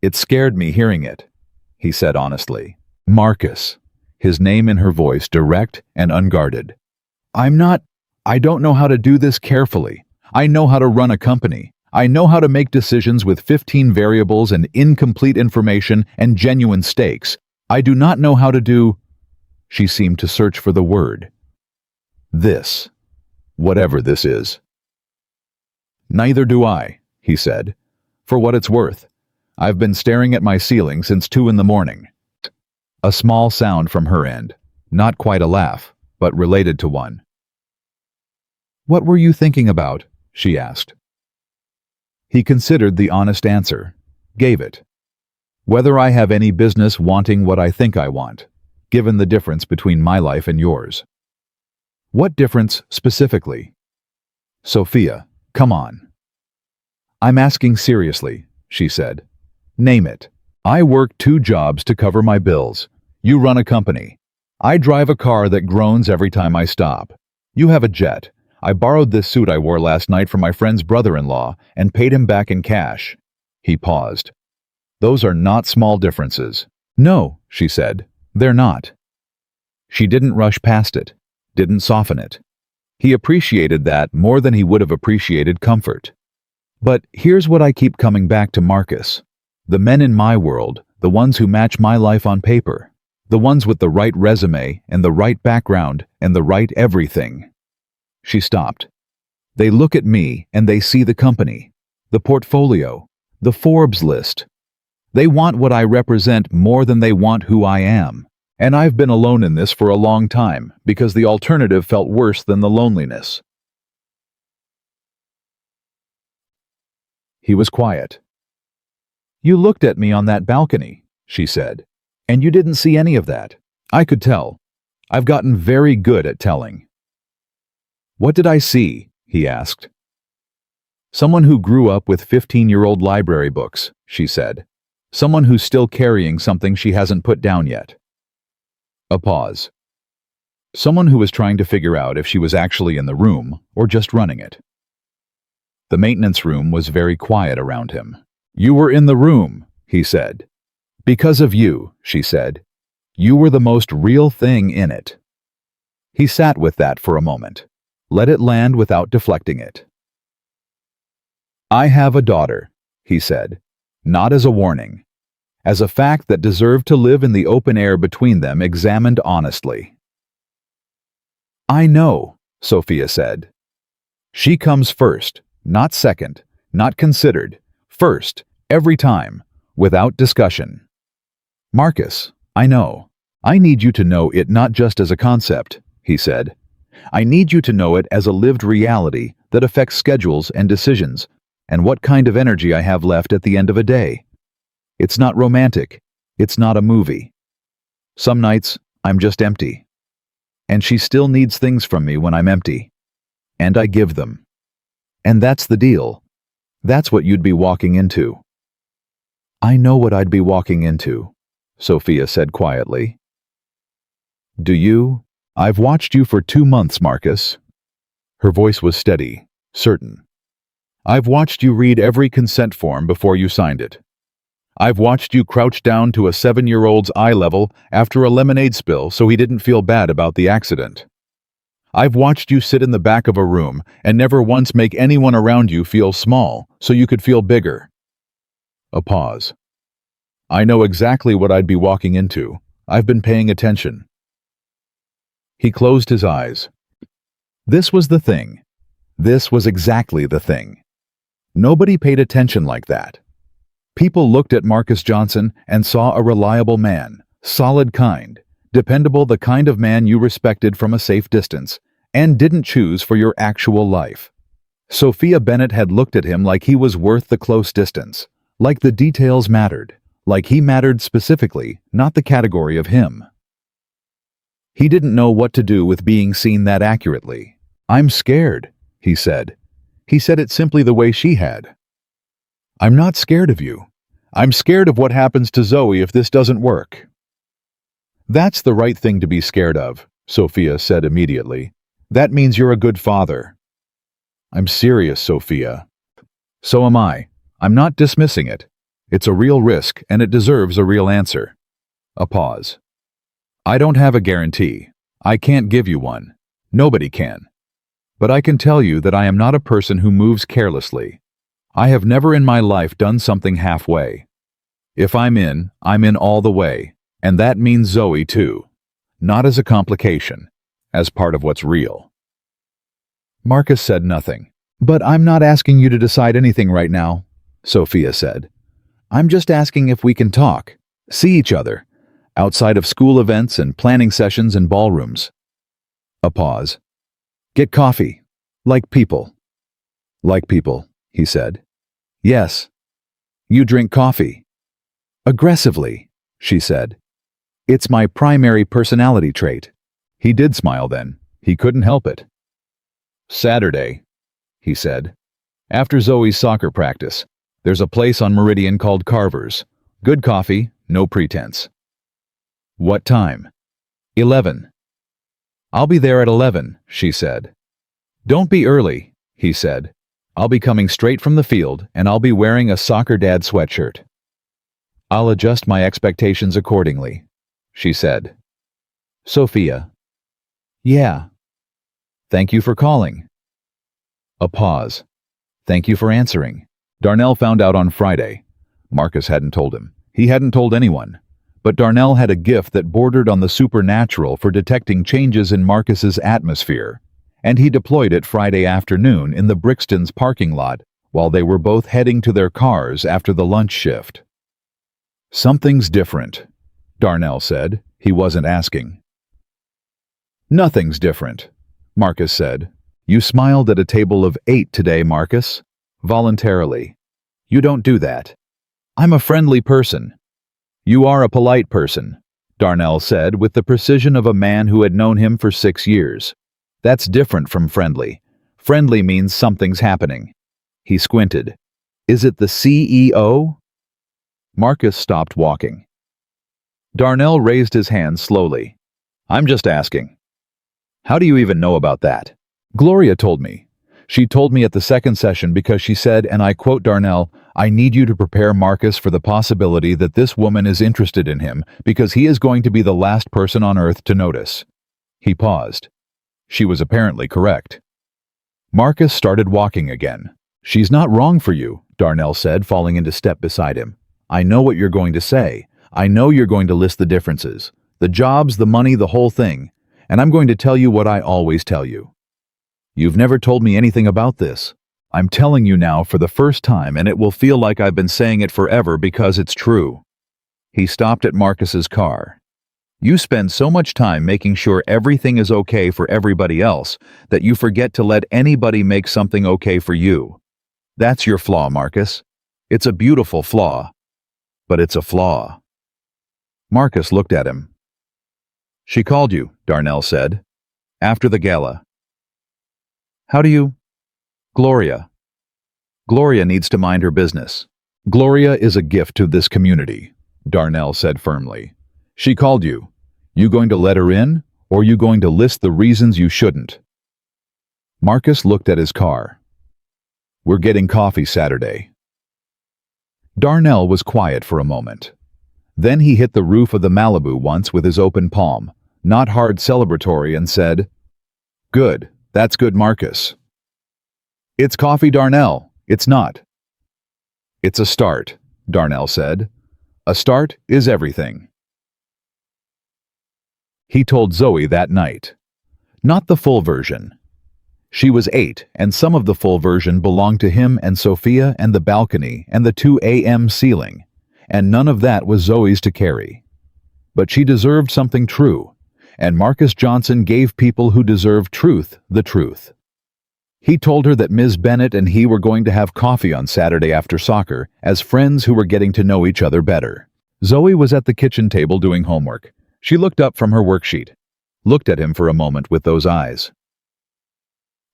"It scared me hearing it," he said honestly. "Marcus," his name in her voice direct and unguarded. I don't know how to do this carefully. I know how to run a company. I know how to make decisions with 15 variables and incomplete information and genuine stakes. I do not know how to do—" She seemed to search for the word. "This. Whatever this is." "Neither do I," he said. "For what it's worth. I've been staring at my ceiling since 2 in the morning. A small sound from her end. Not quite a laugh, but related to one. "What were you thinking about?" she asked. He considered the honest answer. Gave it. "Whether I have any business wanting what I think I want, given the difference between my life and yours." "What difference specifically?" "Sophia, come on." "I'm asking seriously," she said. "Name it. I work 2 jobs to cover my bills. You run a company. I drive a car that groans every time I stop. You have a jet. I borrowed this suit I wore last night from my friend's brother-in-law and paid him back in cash." He paused. "Those are not small differences." "No," she said. "They're not." She didn't rush past it, didn't soften it. He appreciated that more than he would have appreciated comfort. "But here's what I keep coming back to, Marcus. The men in my world, the ones who match my life on paper, the ones with the right resume and the right background and the right everything." She stopped. "They look at me and they see the company, the portfolio, the Forbes list. They want what I represent more than they want who I am. And I've been alone in this for a long time because the alternative felt worse than the loneliness." He was quiet. "You looked at me on that balcony," she said, "and you didn't see any of that. I could tell. I've gotten very good at telling." "What did I see?" he asked. "Someone who grew up with 15-year-old library books," she said. "Someone who's still carrying something she hasn't put down yet." A pause. Someone who was trying to figure out if she was actually in the room or just running it. The maintenance room was very quiet around him. "You were in the room," he said. "Because of you," she said. "You were the most real thing in it." He sat with that for a moment. Let it land without deflecting it. "I have a daughter," he said, not as a warning, as a fact that deserved to live in the open air between them, examined honestly. "I know," Sophia said. "She comes first, not second, not considered, first, every time, without discussion." "Marcus, I know. I need you to know it not just as a concept," he said. "I need you to know it as a lived reality that affects schedules and decisions, and what kind of energy I have left at the end of a day. It's not romantic. It's not a movie. Some nights, I'm just empty. And she still needs things from me when I'm empty. And I give them. And that's the deal. That's what you'd be walking into." "I know what I'd be walking into," Sophia said quietly. "Do you? I've watched you for 2 months, Marcus." Her voice was steady, certain. "I've watched you read every consent form before you signed it. I've watched you crouch down to a 7-year-old's eye level after a lemonade spill so he didn't feel bad about the accident. I've watched you sit in the back of a room and never once make anyone around you feel small so you could feel bigger." A pause. "I know exactly what I'd be walking into. I've been paying attention." He closed his eyes. This was the thing. This was exactly the thing. Nobody paid attention like that. People looked at Marcus Johnson and saw a reliable man, solid kind, dependable, the kind of man you respected from a safe distance, and didn't choose for your actual life. Sophia Bennett had looked at him like he was worth the close distance, like the details mattered, like he mattered specifically, not the category of him. He didn't know what to do with being seen that accurately. "I'm scared," he said. He said it simply the way she had. "I'm not scared of you. I'm scared of what happens to Zoe if this doesn't work." "That's the right thing to be scared of," Sophia said immediately. "That means you're a good father." "I'm serious, Sophia." "So am I. I'm not dismissing it. It's a real risk, and it deserves a real answer." A pause. "I don't have a guarantee. I can't give you one. Nobody can. But I can tell you that I am not a person who moves carelessly. I have never in my life done something halfway. If I'm in all the way, and that means Zoe too. Not as a complication, as part of what's real." Marcus said nothing. "But I'm not asking you to decide anything right now," Sophia said. "I'm just asking if we can talk, see each other, outside of school events and planning sessions and ballrooms." A pause. "Get coffee. Like people." "Like people," he said. "Yes. You drink coffee." "Aggressively," she said. "It's my primary personality trait." He did smile then. He couldn't help it. "Saturday," he said. "After Zoe's soccer practice. There's a place on Meridian called Carver's. Good coffee, no pretense." "What time?" 11. "I'll be there at 11, she said. "Don't be early," he said. "I'll be coming straight from the field, and I'll be wearing a soccer dad sweatshirt." "I'll adjust my expectations accordingly," she said. Sophia. "Yeah." "Thank you for calling." A pause. "Thank you for answering." Darnell found out on Friday. Marcus hadn't told him. He hadn't told anyone. But Darnell had a gift that bordered on the supernatural for detecting changes in Marcus's atmosphere, and he deployed it Friday afternoon in the Brixton's parking lot while they were both heading to their cars after the lunch shift. "Something's different," Darnell said. He wasn't asking. "Nothing's different," Marcus said. "You smiled at a table of 8 today, Marcus. Voluntarily. You don't do that. I'm a friendly person." "You are a polite person," Darnell said with the precision of a man who had known him for 6 years. "That's different from friendly. Friendly means something's happening." He squinted. "Is it the CEO?" Marcus stopped walking. Darnell raised his hand slowly. "I'm just asking." How do you even know about that? Gloria told me. She told me at the second session because she said, and I quote Darnell, "I need you to prepare Marcus for the possibility that this woman is interested in him because he is going to be the last person on earth to notice." He paused. She was apparently correct. Marcus started walking again. "She's not wrong for you," Darnell said, falling into step beside him. "I know what you're going to say. I know you're going to list the differences. The jobs, the money, the whole thing. And I'm going to tell you what I always tell you. You've never told me anything about this. I'm telling you now for the first time, and it will feel like I've been saying it forever because it's true." He stopped at Marcus's car. "You spend so much time making sure everything is okay for everybody else that you forget to let anybody make something okay for you. That's your flaw, Marcus. It's a beautiful flaw. But it's a flaw." Marcus looked at him. "She called you," Darnell said. "After the gala." "How do you—" "Gloria. Gloria needs to mind her business. Gloria is a gift to this community," Darnell said firmly. "She called you. You going to let her in, or you going to list the reasons you shouldn't?" Marcus looked at his car. "We're getting coffee Saturday." Darnell was quiet for a moment. Then he hit the roof of the Malibu once with his open palm, not hard celebratory, and said, "Good, that's good, Marcus." "It's coffee, Darnell. It's not." "It's a start," Darnell said. "A start is everything." He told Zoe that night. Not the full version. She was 8, and some of the full version belonged to him and Sophia and the balcony and the 2 a.m. ceiling, and none of that was Zoe's to carry. But she deserved something true, and Marcus Johnson gave people who deserve truth the truth. He told her that Ms. Bennett and he were going to have coffee on Saturday after soccer as friends who were getting to know each other better. Zoe was at the kitchen table doing homework. She looked up from her worksheet, looked at him for a moment with those eyes.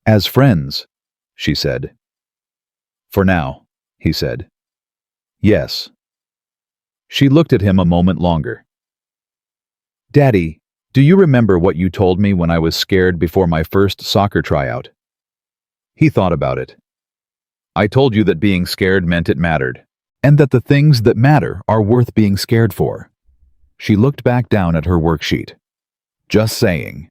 "As friends," she said. "For now," he said. "Yes." She looked at him a moment longer. "Daddy, do you remember what you told me when I was scared before my first soccer tryout?" He thought about it. "I told you that being scared meant it mattered, and that the things that matter are worth being scared for." She looked back down at her worksheet. "Just saying."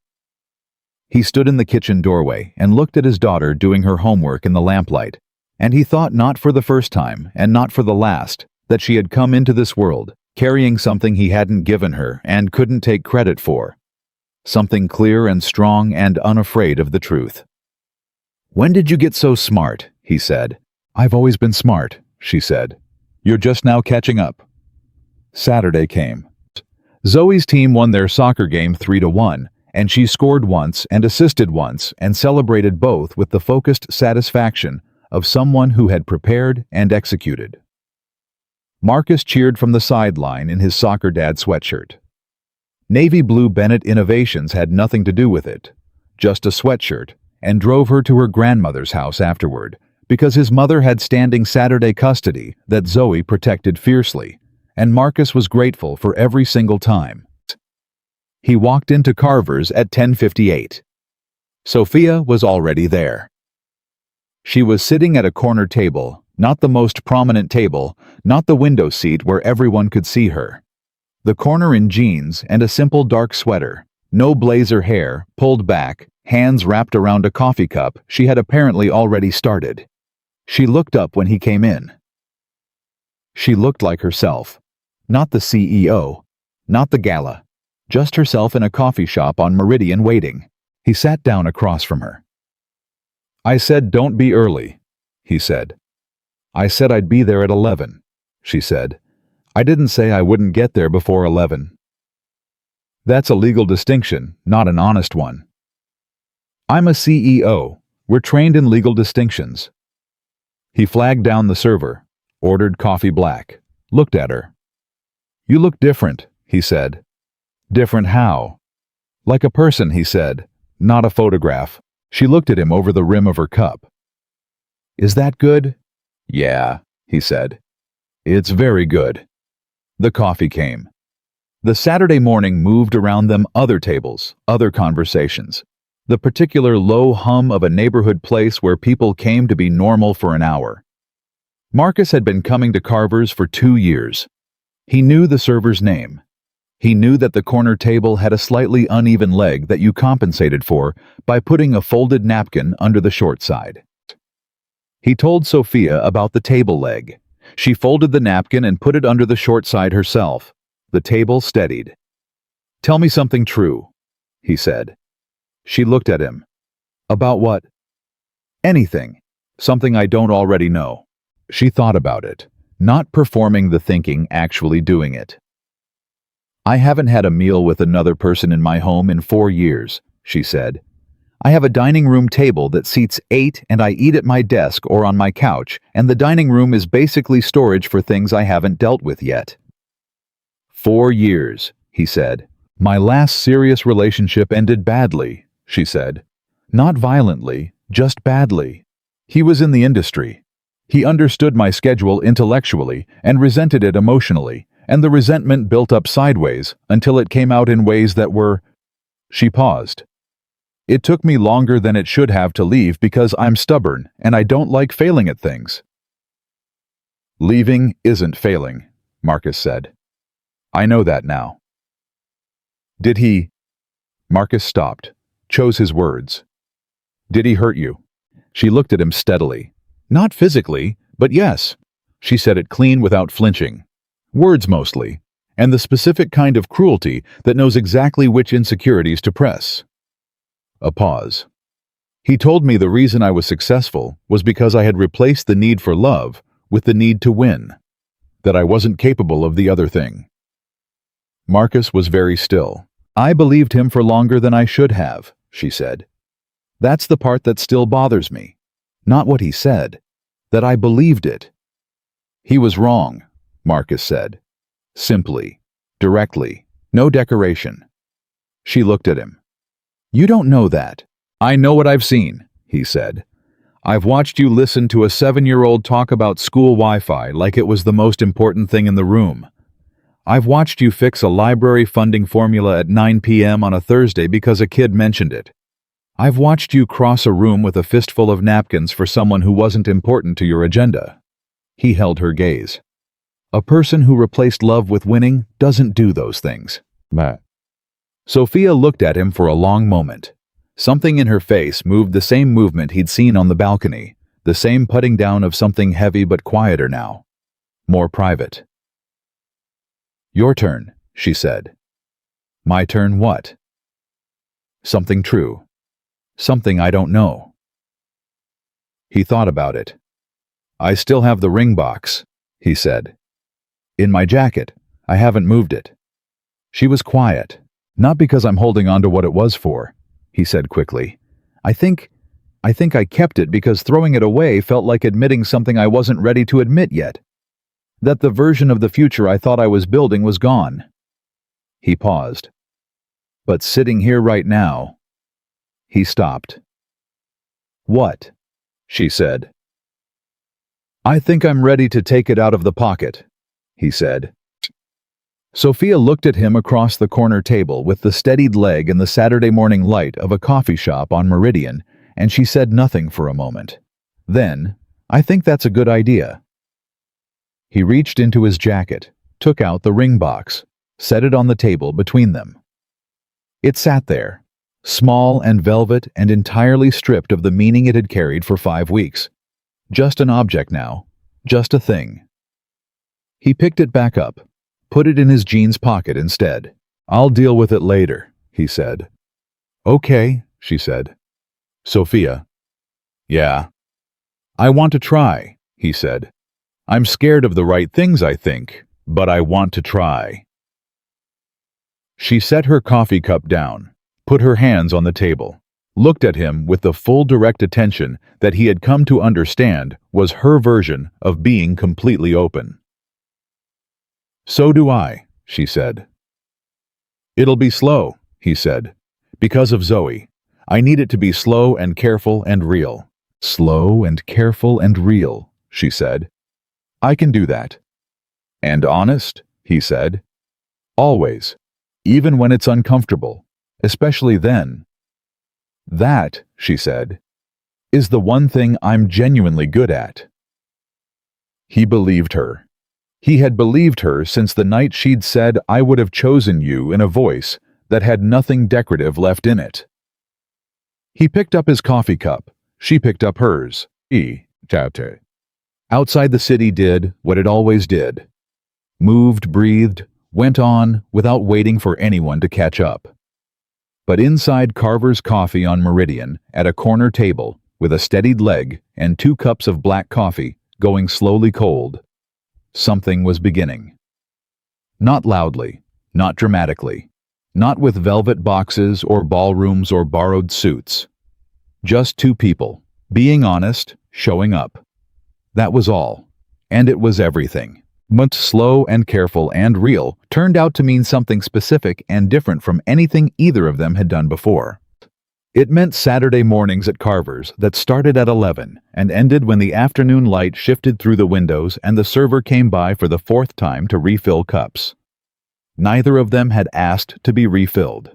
He stood in the kitchen doorway and looked at his daughter doing her homework in the lamplight, and he thought not for the first time, and not for the last, that she had come into this world, carrying something he hadn't given her and couldn't take credit for. Something clear and strong and unafraid of the truth. "When did you get so smart?" he said. "I've always been smart," she said. "You're just now catching up." Saturday came. Zoe's team won their soccer game 3-1, and she scored once and assisted once and celebrated both with the focused satisfaction of someone who had prepared and executed. Marcus cheered from the sideline in his soccer dad sweatshirt. Navy blue Bennett Innovations had nothing to do with it, just a sweatshirt, and drove her to her grandmother's house afterward, because his mother had standing Saturday custody that Zoe protected fiercely, and Marcus was grateful for every single time. He walked into Carver's at 10:58. Sophia was already there. She was sitting at a corner table, not the most prominent table, not the window seat where everyone could see her. The corner in jeans and a simple dark sweater, no blazer hair, pulled back, hands wrapped around a coffee cup she had apparently already started. She looked up when he came in. She looked like herself. Not the CEO, not the gala, just herself in a coffee shop on Meridian waiting. He sat down across from her. "I said don't be early," he said. "I said I'd be there at 11, she said. "I didn't say I wouldn't get there before 11. That's a legal distinction, not an honest one. I'm a CEO. We're trained in legal distinctions." He flagged down the server, ordered coffee black, looked at her. "You look different," he said. "Different how?" "Like a person," he said, "not a photograph." She looked at him over the rim of her cup. "Is that good?" "Yeah," he said. "It's very good." The coffee came. The Saturday morning moved around them other tables, other conversations. the particular low hum of a neighborhood place where people came to be normal for an hour. Marcus had been coming to Carver's for 2 years. He knew the server's name. He knew that the corner table had a slightly uneven leg that you compensated for by putting a folded napkin under the short side. He told Sophia about the table leg. She folded the napkin and put it under the short side herself. The table steadied. "Tell me something true," he said. She looked at him. "About what?" "Anything. Something I don't already know." She thought about it, not performing the thinking, actually doing it. "I haven't had a meal with another person in my home in 4 years, she said. "I have a dining room table that seats 8 and I eat at my desk or on my couch, and the dining room is basically storage for things I haven't dealt with yet." 4 years, he said. "My last serious relationship ended badly," she said. "Not violently, just badly. He was in the industry. He understood my schedule intellectually and resented it emotionally, and the resentment built up sideways until it came out in ways that were—" She paused. "It took me longer than it should have to leave because I'm stubborn and I don't like failing at things." "Leaving isn't failing," Marcus said. "I know that now." "Did he—" Marcus stopped, chose his words. "Did he hurt you?" She looked at him steadily. "Not physically, but yes." She said it clean without flinching. Words mostly, and the specific kind of cruelty that knows exactly which insecurities to press. A pause. "He told me the reason I was successful was because I had replaced the need for love with the need to win, that I wasn't capable of the other thing." Marcus was very still. "I believed him for longer than I should have," she said. "That's the part that still bothers me. Not what he said, that I believed it." "He was wrong," Marcus said. Simply, directly, no decoration. She looked at him. "You don't know that." "I know what I've seen," he said. "I've watched you listen to a 7-year-old talk about school Wi-Fi like it was the most important thing in the room. I've watched you fix a library funding formula at 9 p.m. on a Thursday because a kid mentioned it. I've watched you cross a room with a fistful of napkins for someone who wasn't important to your agenda." He held her gaze. "A person who replaced love with winning doesn't do those things." Sophia looked at him for a long moment. Something in her face moved the same movement he'd seen on the balcony, the same putting down of something heavy but quieter now. More private. "Your turn," she said. "My turn what?" "Something true. Something I don't know." He thought about it. "I still have the ring box," he said. "In my jacket. I haven't moved it." She was quiet. "Not because I'm holding on to what it was for," he said quickly. I think I kept it because throwing it away felt like admitting something I wasn't ready to admit yet. That the version of the future I thought I was building was gone." He paused. "But sitting here right now—" He stopped. "What?" she said. "I think I'm ready to take it out of the pocket," he said. Sophia looked at him across the corner table with the steadied leg in the Saturday morning light of a coffee shop on Meridian, and she said nothing for a moment. Then, "I think that's a good idea." He reached into his jacket, took out the ring box, set it on the table between them. It sat there, small and velvet and entirely stripped of the meaning it had carried for 5 weeks. Just an object now, just a thing. He picked it back up, put it in his jeans pocket instead. "I'll deal with it later," he said. "Okay," she said. "Sophia." "Yeah." "I want to try," he said. "I'm scared of the right things, I think, but I want to try." She set her coffee cup down, put her hands on the table, looked at him with the full direct attention that he had come to understand was her version of being completely open. "So do I," she said. "It'll be slow," he said. "Because of Zoe. I need it to be slow and careful and real." "Slow and careful and real," she said. "I can do that." "And honest," he said. "Always. Even when it's uncomfortable. Especially then." That, she said, is the one thing I'm genuinely good at. He believed her. He had believed her since the night she'd said, "I would have chosen you," in a voice that had nothing decorative left in it. He picked up his coffee cup. She picked up hers. Outside the city did what it always did. Moved, breathed, went on without waiting for anyone to catch up. But inside Carver's Coffee on Meridian, at a corner table, with a steadied leg and 2 cups of black coffee going slowly cold, something was beginning. Not loudly, not dramatically, not with velvet boxes or ballrooms or borrowed suits. Just 2 people, being honest, showing up. That was all, and it was everything. But slow and careful and real turned out to mean something specific and different from anything either of them had done before. It meant Saturday mornings at Carver's that started at 11 and ended when the afternoon light shifted through the windows and the server came by for the 4th time to refill cups. Neither of them had asked to be refilled.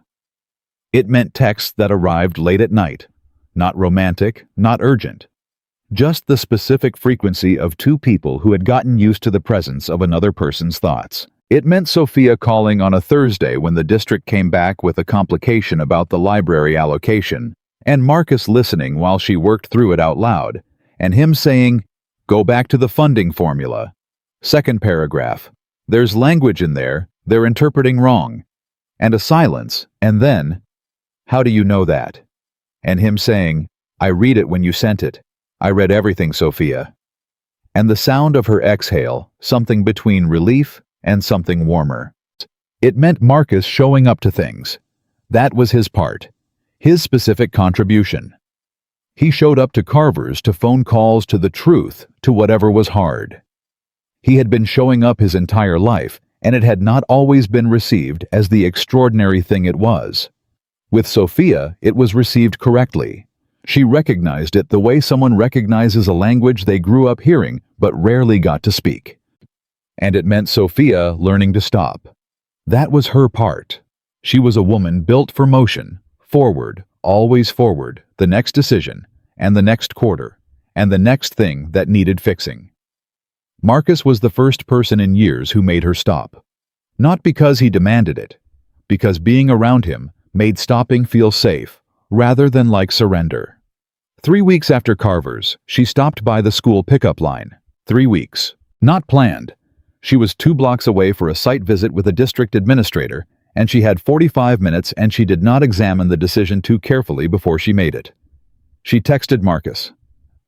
It meant texts that arrived late at night, not romantic, not urgent. Just the specific frequency of 2 people who had gotten used to the presence of another person's thoughts. It meant Sophia calling on a Thursday when the district came back with a complication about the library allocation, and Marcus listening while she worked through it out loud, and him saying, "Go back to the funding formula. 2nd paragraph. There's language in there, they're interpreting wrong." And a silence, and then, "How do you know that?" And him saying, "I read it when you sent it. I read everything, Sophia." And the sound of her exhale, something between relief and something warmer. It meant Marcus showing up to things. That was his part, his specific contribution. He showed up to Carver's, to phone calls, to the truth, to whatever was hard. He had been showing up his entire life, and it had not always been received as the extraordinary thing it was. With Sophia, it was received correctly. She recognized it the way someone recognizes a language they grew up hearing but rarely got to speak. And it meant Sophia learning to stop. That was her part. She was a woman built for motion, forward, always forward, the next decision, and the next quarter, and the next thing that needed fixing. Marcus was the first person in years who made her stop. Not because he demanded it, because being around him made stopping feel safe, rather than like surrender. 3 weeks after Carver's, she stopped by the school pickup line. 3 weeks. Not planned. She was 2 blocks away for a site visit with a district administrator, and she had 45 minutes, and she did not examine the decision too carefully before she made it. She texted Marcus,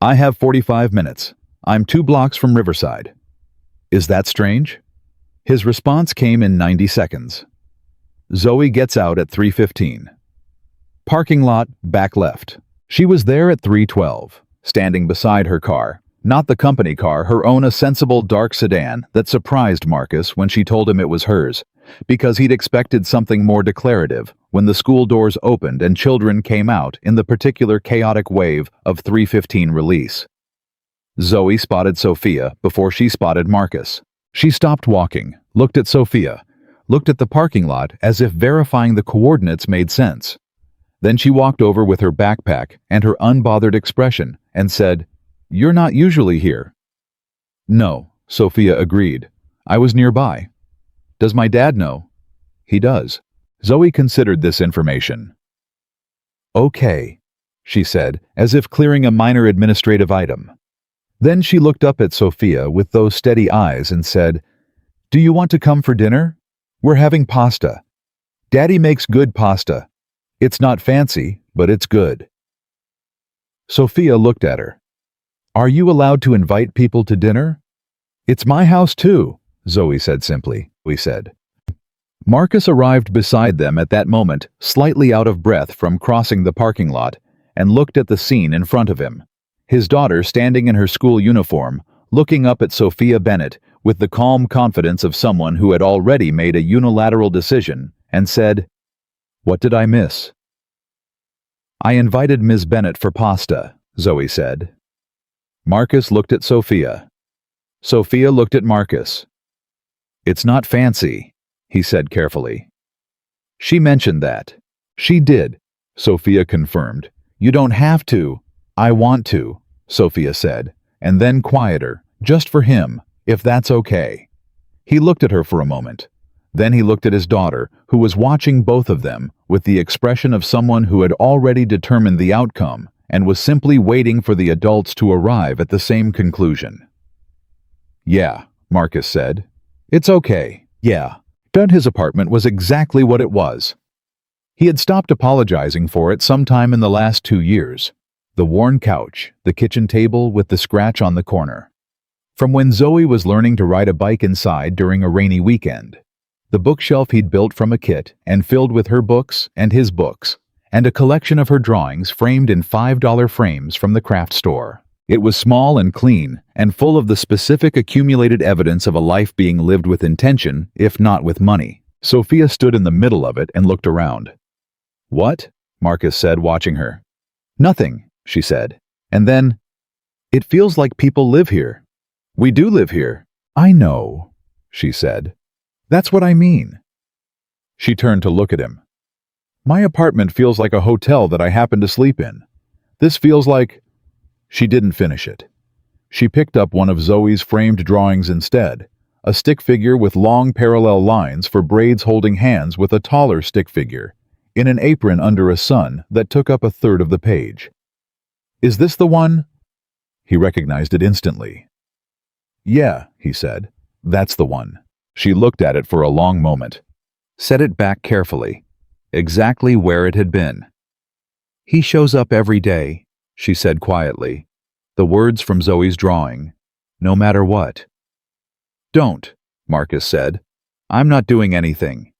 "I have 45 minutes. I'm 2 blocks from Riverside. Is that strange?" His response came in 90 seconds. Zoe gets out at 3:15. Parking lot, back left. She was there at 3:12, standing beside her car. Not the company car, her own, a sensible dark sedan that surprised Marcus when she told him it was hers, because he'd expected something more declarative when the school doors opened and children came out in the particular chaotic wave of 3:15 release. Zoe spotted Sophia before she spotted Marcus. She stopped walking, looked at Sophia, looked at the parking lot as if verifying the coordinates made sense. Then she walked over with her backpack and her unbothered expression and said, "You're not usually here." "No," Sophia agreed. "I was nearby." "Does my dad know?" "He does." Zoe considered this information. "Okay," she said, as if clearing a minor administrative item. Then she looked up at Sophia with those steady eyes and said, "Do you want to come for dinner? We're having pasta. Daddy makes good pasta. It's not fancy, but it's good." Sophia looked at her. "Are you allowed to invite people to dinner?" "It's my house too," Zoe said simply. Marcus arrived beside them at that moment, slightly out of breath from crossing the parking lot, and looked at the scene in front of him. His daughter standing in her school uniform, looking up at Sophia Bennett with the calm confidence of someone who had already made a unilateral decision, and said, "What did I miss?" "I invited Ms. Bennett for pasta," Zoe said. Marcus looked at Sophia. Sophia looked at Marcus. "It's not fancy," he said carefully. "She mentioned that." "She did," Sophia confirmed. You don't have to. I want to, Sophia said, and then quieter, just for him, if that's okay. He looked at her for a moment. Then he looked at his daughter, who was watching both of them with the expression of someone who had already determined the outcome and was simply waiting for the adults to arrive at the same conclusion. Yeah, Marcus said. It's okay, yeah. His apartment was exactly what it was. He had stopped apologizing for it sometime in the last 2 years. The worn couch, the kitchen table with the scratch on the corner. From when Zoe was learning to ride a bike inside during a rainy weekend. The bookshelf he'd built from a kit and filled with her books and his books, and a collection of her drawings framed in $5 frames from the craft store. It was small and clean, and full of the specific accumulated evidence of a life being lived with intention, if not with money. Sophia stood in the middle of it and looked around. What? Marcus said, watching her. Nothing, she said. And then, it feels like people live here. We do live here. I know, she said. That's what I mean. She turned to look at him. My apartment feels like a hotel that I happen to sleep in. This feels like... She didn't finish it. She picked up one of Zoe's framed drawings instead, a stick figure with long parallel lines for braids holding hands with a taller stick figure, in an apron under a sun that took up a third of the page. Is this the one? He recognized it instantly. Yeah, he said. That's the one. She looked at it for a long moment. Set it back carefully, exactly where it had been. He shows up every day, she said quietly. The words from Zoe's drawing. No matter what. Don't, Marcus said. I'm not doing anything.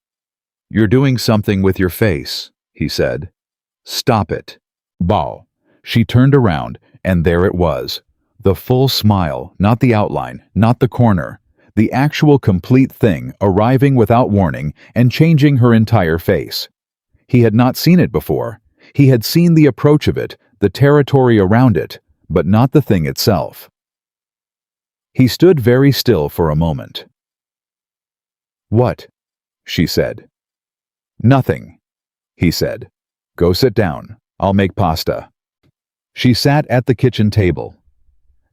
You're doing something with your face, he said. Stop it. Bow. She turned around, and there it was. The full smile, not the outline, not the corner. The actual complete thing arriving without warning and changing her entire face. He had not seen it before. He had seen the approach of it, the territory around it, but not the thing itself. He stood very still for a moment. What? She said. Nothing, he said. Go sit down. I'll make pasta. She sat at the kitchen table.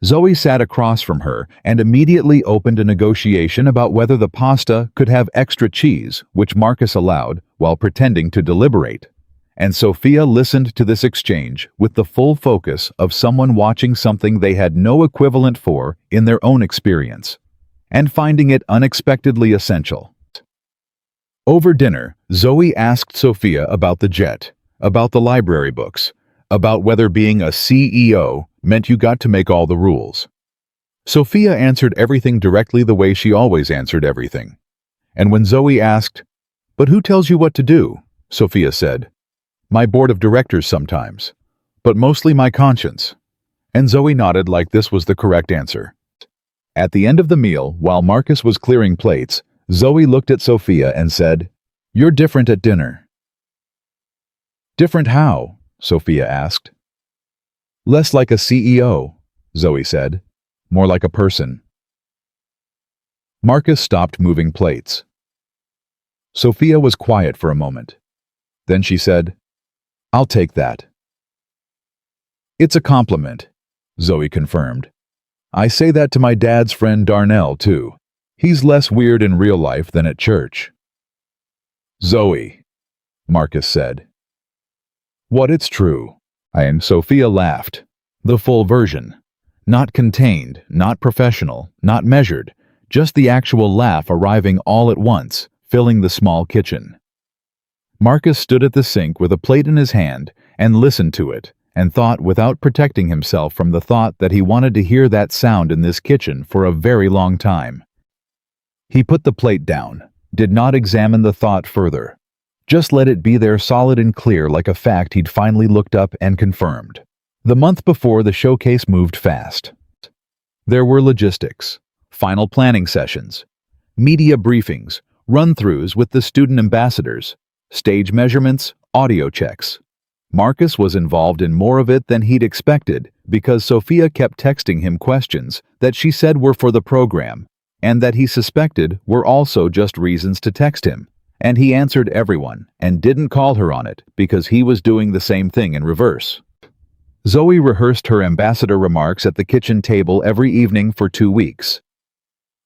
Zoe sat across from her and immediately opened a negotiation about whether the pasta could have extra cheese, which Marcus allowed, while pretending to deliberate. And Sophia listened to this exchange with the full focus of someone watching something they had no equivalent for in their own experience, and finding it unexpectedly essential. Over dinner, Zoe asked Sophia about the jet, about the library books, about whether being a CEO meant you got to make all the rules. Sophia answered everything directly the way she always answered everything. And when Zoe asked, "But who tells you what to do?" Sophia said, "My board of directors sometimes, but mostly my conscience." And Zoe nodded like this was the correct answer. At the end of the meal, while Marcus was clearing plates, Zoe looked at Sophia and said, "You're different at dinner." "Different how?" Sophia asked. "Less like a CEO," Zoe said. "More like a person." Marcus stopped moving plates. Sophia was quiet for a moment. Then she said, "I'll take that." "It's a compliment," Zoe confirmed. "I say that to my dad's friend Darnell, too. He's less weird in real life than at church." "Zoe," Marcus said. "What, it's true." And Sophia laughed. The full version. Not contained, not professional, not measured, just the actual laugh arriving all at once, filling the small kitchen. Marcus stood at the sink with a plate in his hand and listened to it, and thought without protecting himself from the thought that he wanted to hear that sound in this kitchen for a very long time. He put the plate down, did not examine the thought further. Just let it be there solid and clear like a fact he'd finally looked up and confirmed. The month before, the showcase moved fast. There were logistics, final planning sessions, media briefings, run-throughs with the student ambassadors, stage measurements, audio checks. Marcus was involved in more of it than he'd expected because Sophia kept texting him questions that she said were for the program and that he suspected were also just reasons to text him, And he answered everyone and didn't call her on it because he was doing the same thing in reverse. Zoe rehearsed her ambassador remarks at the kitchen table every evening for 2 weeks.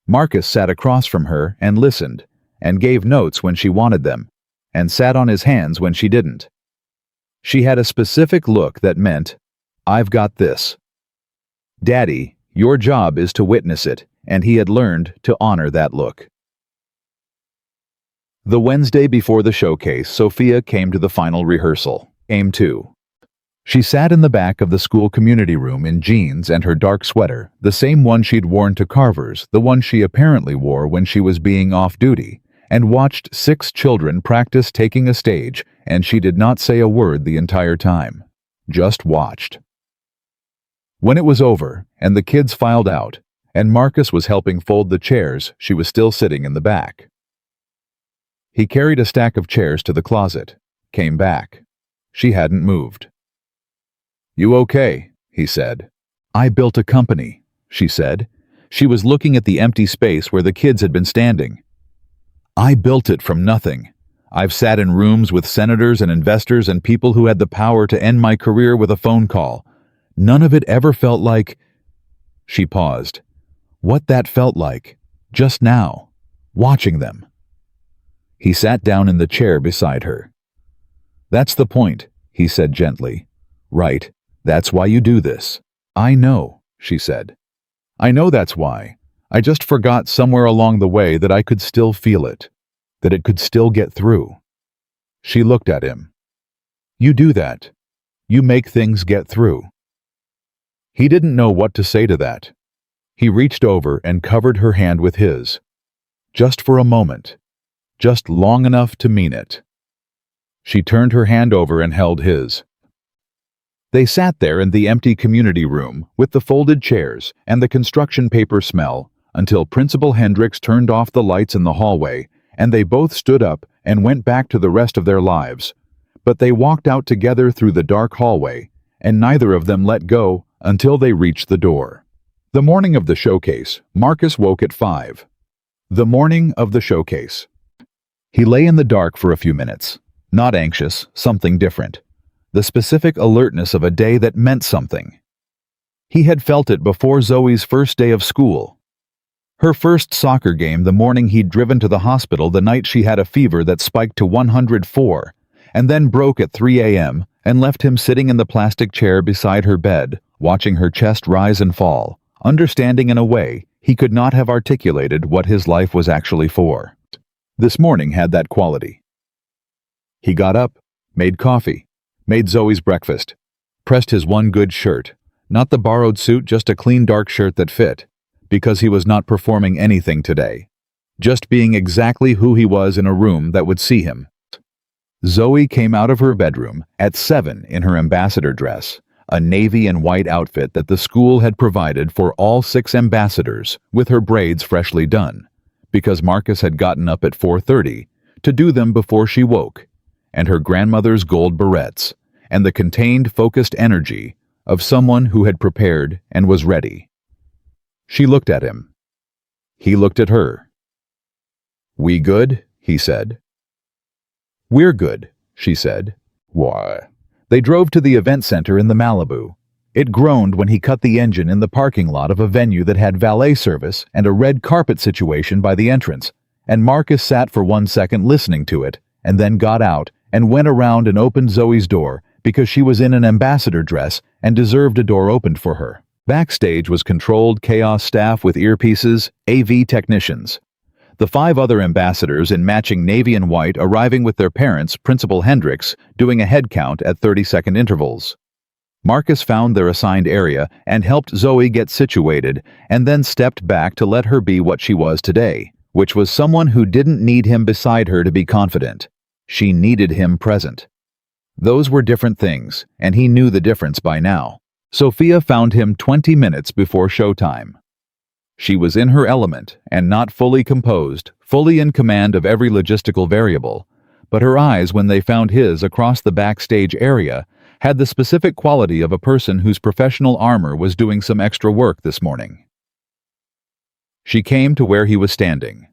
Marcus sat across from her and listened, and gave notes when she wanted them, and sat on his hands when she didn't. She had a specific look that meant, "I've got this. Daddy, your job is to witness it," and he had learned to honor that look. The Wednesday before the showcase, Sophia came to the final rehearsal. Aim 2. She sat in the back of the school community room in jeans and her dark sweater, the same one she'd worn to Carver's, the one she apparently wore when she was being off-duty, and watched 6 children practice taking a stage, and she did not say a word the entire time. Just watched. When it was over, and the kids filed out, and Marcus was helping fold the chairs, she was still sitting in the back. He carried a stack of chairs to the closet, came back. She hadn't moved. "You okay?" he said. "I built a company," she said. She was looking at the empty space where the kids had been standing. "I built it from nothing. I've sat in rooms with senators and investors and people who had the power to end my career with a phone call. None of it ever felt like—" She paused. What that felt like, just now, watching them. He sat down in the chair beside her. "That's the point," he said gently. "Right. That's why you do this." "I know," she said. "I know that's why. I just forgot somewhere along the way that I could still feel it, that it could still get through." She looked at him. "You do that. You make things get through." He didn't know what to say to that. He reached over and covered her hand with his. Just for a moment. Just long enough to mean it. She turned her hand over and held his. They sat there in the empty community room with the folded chairs and the construction paper smell until Principal Hendricks turned off the lights in the hallway, and they both stood up and went back to the rest of their lives. But they walked out together through the dark hallway, and neither of them let go until they reached the door. The morning of the showcase, Marcus woke at 5. The morning of the showcase. He lay in the dark for a few minutes, not anxious, something different. The specific alertness of a day that meant something. He had felt it before Zoe's first day of school. Her first soccer game the morning he'd driven to the hospital the night she had a fever that spiked to 104, and then broke at 3 a.m. and left him sitting in the plastic chair beside her bed, watching her chest rise and fall, understanding in a way he could not have articulated what his life was actually for. This morning had that quality. He got up, made coffee, made Zoe's breakfast, pressed his one good shirt, not the borrowed suit, just a clean dark shirt that fit, because he was not performing anything today, just being exactly who he was in a room that would see him. Zoe came out of her bedroom at 7 in her ambassador dress, a navy and white outfit that the school had provided for all 6 ambassadors, with her braids freshly done, because Marcus had gotten up at 4:30 to do them before she woke, and her grandmother's gold barrettes, and the contained, focused energy of someone who had prepared and was ready. She looked at him. He looked at her. "We good?" he said. "We're good," she said. "Why?" They drove to the event center in the Malibu. It groaned when he cut the engine in the parking lot of a venue that had valet service and a red carpet situation by the entrance, and Marcus sat for 1 second listening to it, and then got out and went around and opened Zoe's door because she was in an ambassador dress and deserved a door opened for her. Backstage was controlled chaos staff with earpieces, AV technicians. The 5 other ambassadors in matching navy and white arriving with their parents, Principal Hendricks, doing a head count at 30-second intervals. Marcus found their assigned area and helped Zoe get situated, and then stepped back to let her be what she was today, which was someone who didn't need him beside her to be confident. She needed him present. Those were different things, and he knew the difference by now. Sophia found him 20 minutes before showtime. She was in her element and not fully composed, fully in command of every logistical variable, but her eyes, when they found his across the backstage area, had the specific quality of a person whose professional armor was doing some extra work this morning. She came to where he was standing.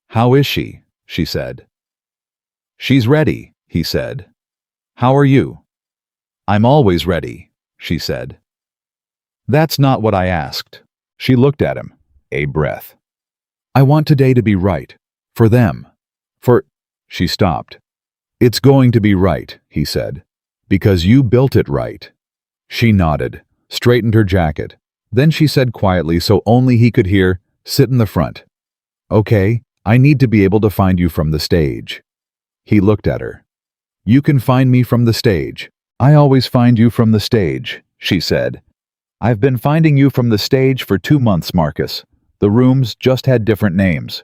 "How is she?" she said. She's ready, he said. How are you? I'm always ready, she said. That's not what I asked. She looked at him, a breath. I want today to be right. For them. For... She stopped. It's going to be right, he said. Because you built it right. She nodded, straightened her jacket. Then she said quietly so only he could hear, sit in the front. Okay, I need to be able to find you from the stage. He looked at her. You can find me from the stage. I always find you from the stage, she said. I've been finding you from the stage for 2 months, Marcus. The rooms just had different names.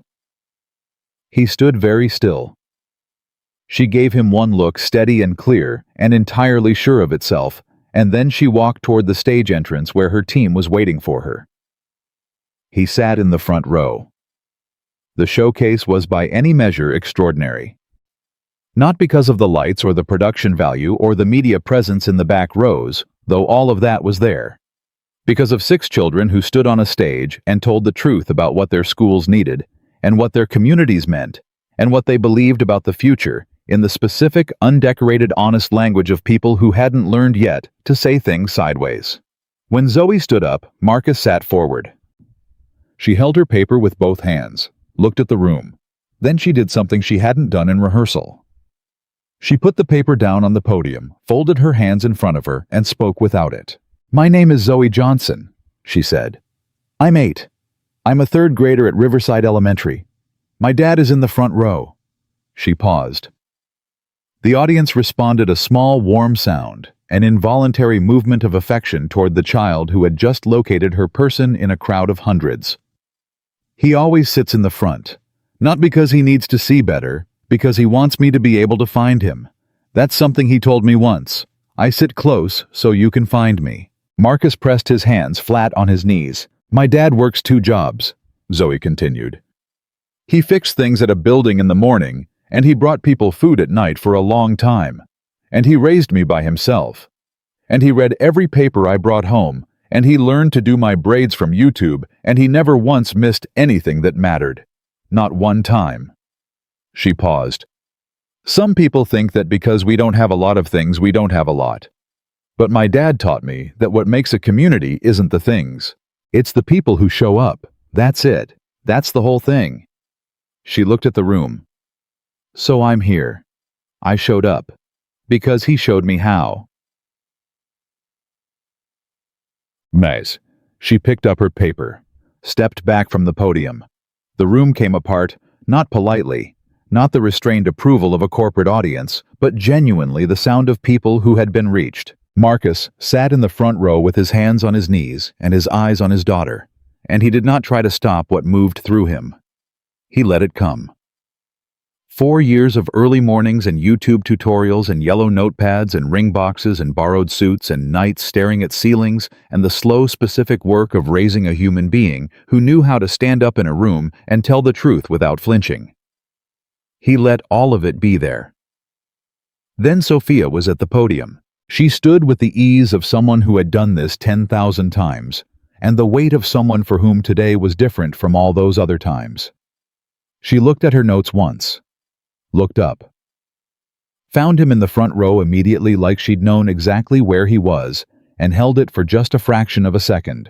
He stood very still. She gave him one look, steady and clear, and entirely sure of itself, and then she walked toward the stage entrance where her team was waiting for her. He sat in the front row. The showcase was by any measure extraordinary. Not because of the lights or the production value or the media presence in the back rows, though all of that was there. Because of 6 children who stood on a stage and told the truth about what their schools needed, and what their communities meant, and what they believed about the future, in the specific, undecorated, honest language of people who hadn't learned yet to say things sideways. When Zoe stood up, Marcus sat forward. She held her paper with both hands, looked at the room. Then she did something she hadn't done in rehearsal. She put the paper down on the podium, folded her hands in front of her, and spoke without it. My name is Zoe Johnson, she said. I'm 8. I'm a 3rd grader at Riverside Elementary. My dad is in the front row. She paused. The audience responded a small, warm sound, an involuntary movement of affection toward the child who had just located her person in a crowd of hundreds. He always sits in the front, not because he needs to see better, because he wants me to be able to find him. That's something he told me once. I sit close so you can find me. Marcus pressed his hands flat on his knees. My dad works 2 jobs, Zoe continued. He fixed things at a building in the morning, and he brought people food at night for a long time. And he raised me by himself. And he read every paper I brought home, and he learned to do my braids from YouTube, and he never once missed anything that mattered. Not one time. She paused. Some people think that because we don't have a lot of things, we don't have a lot. But my dad taught me that what makes a community isn't the things. It's the people who show up. That's it. That's the whole thing. She looked at the room. So I'm here. I showed up. Because he showed me how. Maze. She picked up her paper, stepped back from the podium. The room came apart, not politely, not the restrained approval of a corporate audience, but genuinely the sound of people who had been reached. Marcus sat in the front row with his hands on his knees and his eyes on his daughter, and he did not try to stop what moved through him. He let it come. 4 years of early mornings and YouTube tutorials and yellow notepads and ring boxes and borrowed suits and nights staring at ceilings and the slow, specific work of raising a human being who knew how to stand up in a room and tell the truth without flinching. He let all of it be there. Then Sophia was at the podium. She stood with the ease of someone who had done this 10,000 times, and the weight of someone for whom today was different from all those other times. She looked at her notes once. Looked up. Found him in the front row immediately like she'd known exactly where he was, and held it for just a fraction of a second.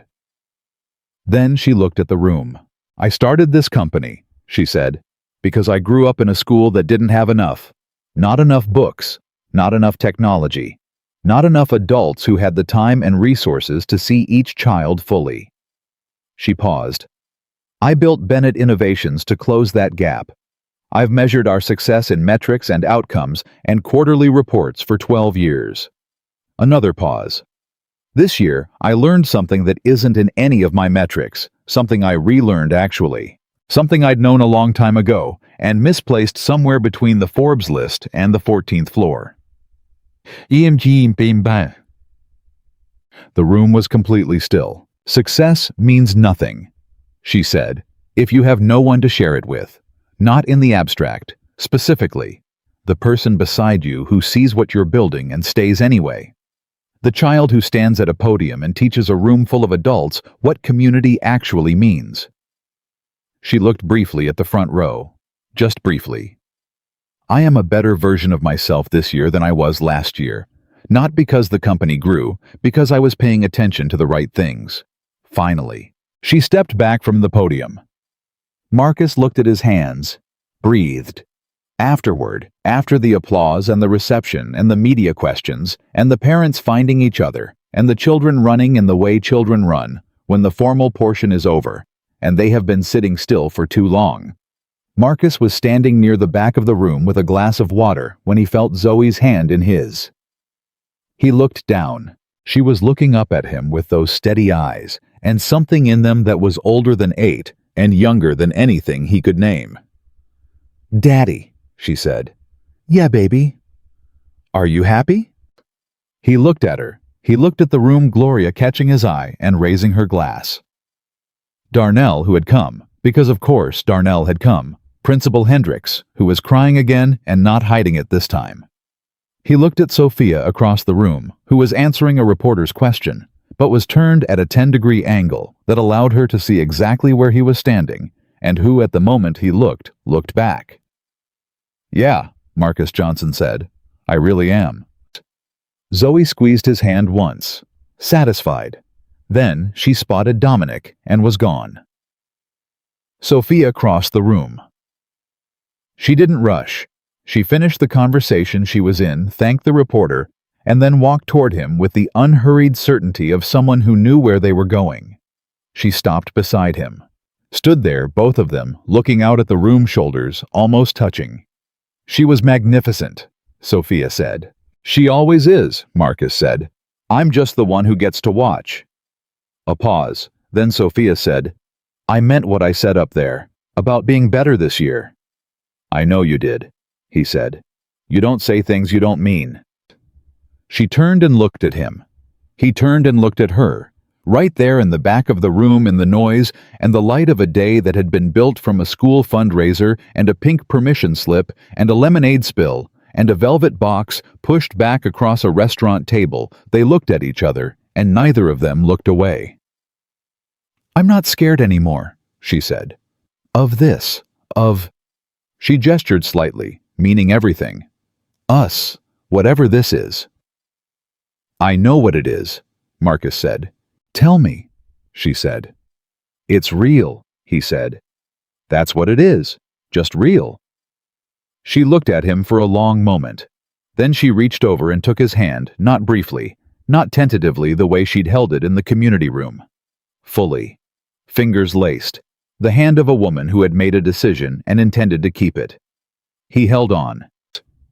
Then she looked at the room. I started this company, she said, because I grew up in a school that didn't have enough. Not enough books, not enough technology, not enough adults who had the time and resources to see each child fully. She paused. I built Bennett Innovations to close that gap. I've measured our success in metrics and outcomes and quarterly reports for 12 years. Another pause. This year, I learned something that isn't in any of my metrics, something I relearned actually, something I'd known a long time ago and misplaced somewhere between the Forbes list and the 14th floor. The room was completely still. Success means nothing, she said, if you have no one to share it with. Not in the abstract, specifically. The person beside you who sees what you're building and stays anyway. The child who stands at a podium and teaches a room full of adults what community actually means. She looked briefly at the front row. Just briefly. I am a better version of myself this year than I was last year. Not because the company grew, because I was paying attention to the right things. Finally. She stepped back from the podium. Marcus looked at his hands, breathed. Afterward, after the applause and the reception and the media questions and the parents finding each other and the children running in the way children run, when the formal portion is over, and they have been sitting still for too long. Marcus was standing near the back of the room with a glass of water when he felt Zoe's hand in his. He looked down. She was looking up at him with those steady eyes, and something in them that was older than 8 and younger than anything he could name. "Daddy," she said. "Yeah, baby." "Are you happy?" He looked at her. He looked at the room, Gloria catching his eye and raising her glass. Darnell, who had come, because of course Darnell had come, Principal Hendricks, who was crying again and not hiding it this time. He looked at Sophia across the room, who was answering a reporter's question, but was turned at a 10-degree angle that allowed her to see exactly where he was standing, and who at the moment he looked back. "Yeah," Marcus Johnson said, "I really am." Zoe squeezed his hand once, satisfied. Then she spotted Dominic and was gone. Sophia crossed the room. She didn't rush. She finished the conversation she was in, thanked the reporter, and then walked toward him with the unhurried certainty of someone who knew where they were going. She stopped beside him. Stood there, both of them, looking out at the room shoulders, almost touching. "She was magnificent," Sophia said. "She always is," Marcus said. "I'm just the one who gets to watch." A pause. Then Sophia said, "I meant what I said up there, about being better this year." "I know you did," he said. "You don't say things you don't mean." She turned and looked at him. He turned and looked at her, right there in the back of the room in the noise and the light of a day that had been built from a school fundraiser and a pink permission slip and a lemonade spill and a velvet box pushed back across a restaurant table. They looked at each other, and neither of them looked away. "I'm not scared anymore," she said. "Of this, of..." She gestured slightly, meaning everything. "Us, whatever this is." "I know what it is," Marcus said. "Tell me," she said. "It's real," he said. "That's what it is, just real." She looked at him for a long moment. Then she reached over and took his hand, not briefly, not tentatively the way she'd held it in the community room. Fully. Fingers laced. The hand of a woman who had made a decision and intended to keep it. He held on.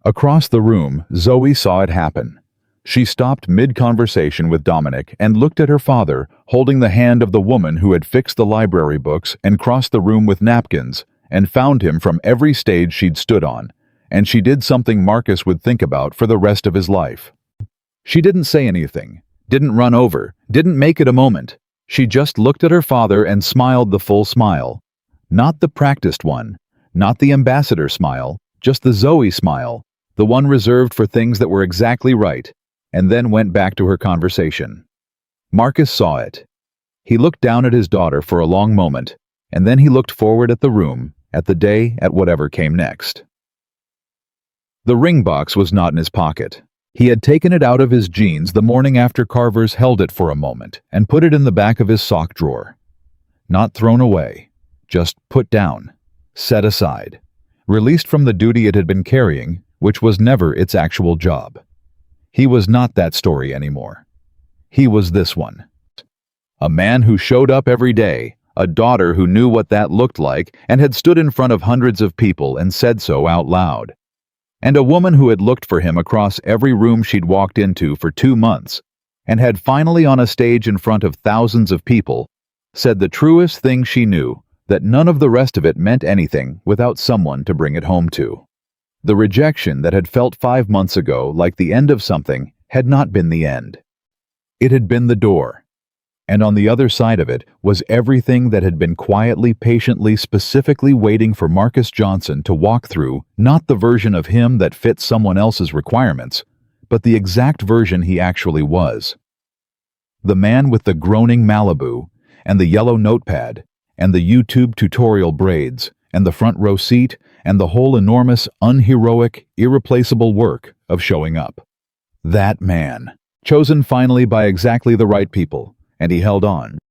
Across the room, Zoe saw it happen. She stopped mid-conversation with Dominic and looked at her father, holding the hand of the woman who had fixed the library books and crossed the room with napkins, and found him from every stage she'd stood on, and she did something Marcus would think about for the rest of his life. She didn't say anything, didn't run over, didn't make it a moment. She just looked at her father and smiled the full smile. Not the practiced one, not the ambassador smile, just the Zoe smile, the one reserved for things that were exactly right, and then went back to her conversation. Marcus saw it. He looked down at his daughter for a long moment, and then he looked forward at the room, at the day, at whatever came next. The ring box was not in his pocket. He had taken it out of his jeans the morning after Carver's held it for a moment and put it in the back of his sock drawer. Not thrown away, just put down, set aside, released from the duty it had been carrying, which was never its actual job. He was not that story anymore. He was this one. A man who showed up every day, a daughter who knew what that looked like and had stood in front of hundreds of people and said so out loud. And a woman who had looked for him across every room she'd walked into for 2 months, and had finally on a stage in front of thousands of people, said the truest thing she knew, that none of the rest of it meant anything without someone to bring it home to. The rejection that had felt 5 months ago like the end of something had not been the end. It had been the door. And on the other side of it was everything that had been quietly, patiently, specifically waiting for Marcus Johnson to walk through, not the version of him that fit someone else's requirements, but the exact version he actually was. The man with the groaning Malibu, and the yellow notepad, and the YouTube tutorial braids, and the front row seat, and the whole enormous, unheroic, irreplaceable work of showing up. That man, chosen finally by exactly the right people, and he held on.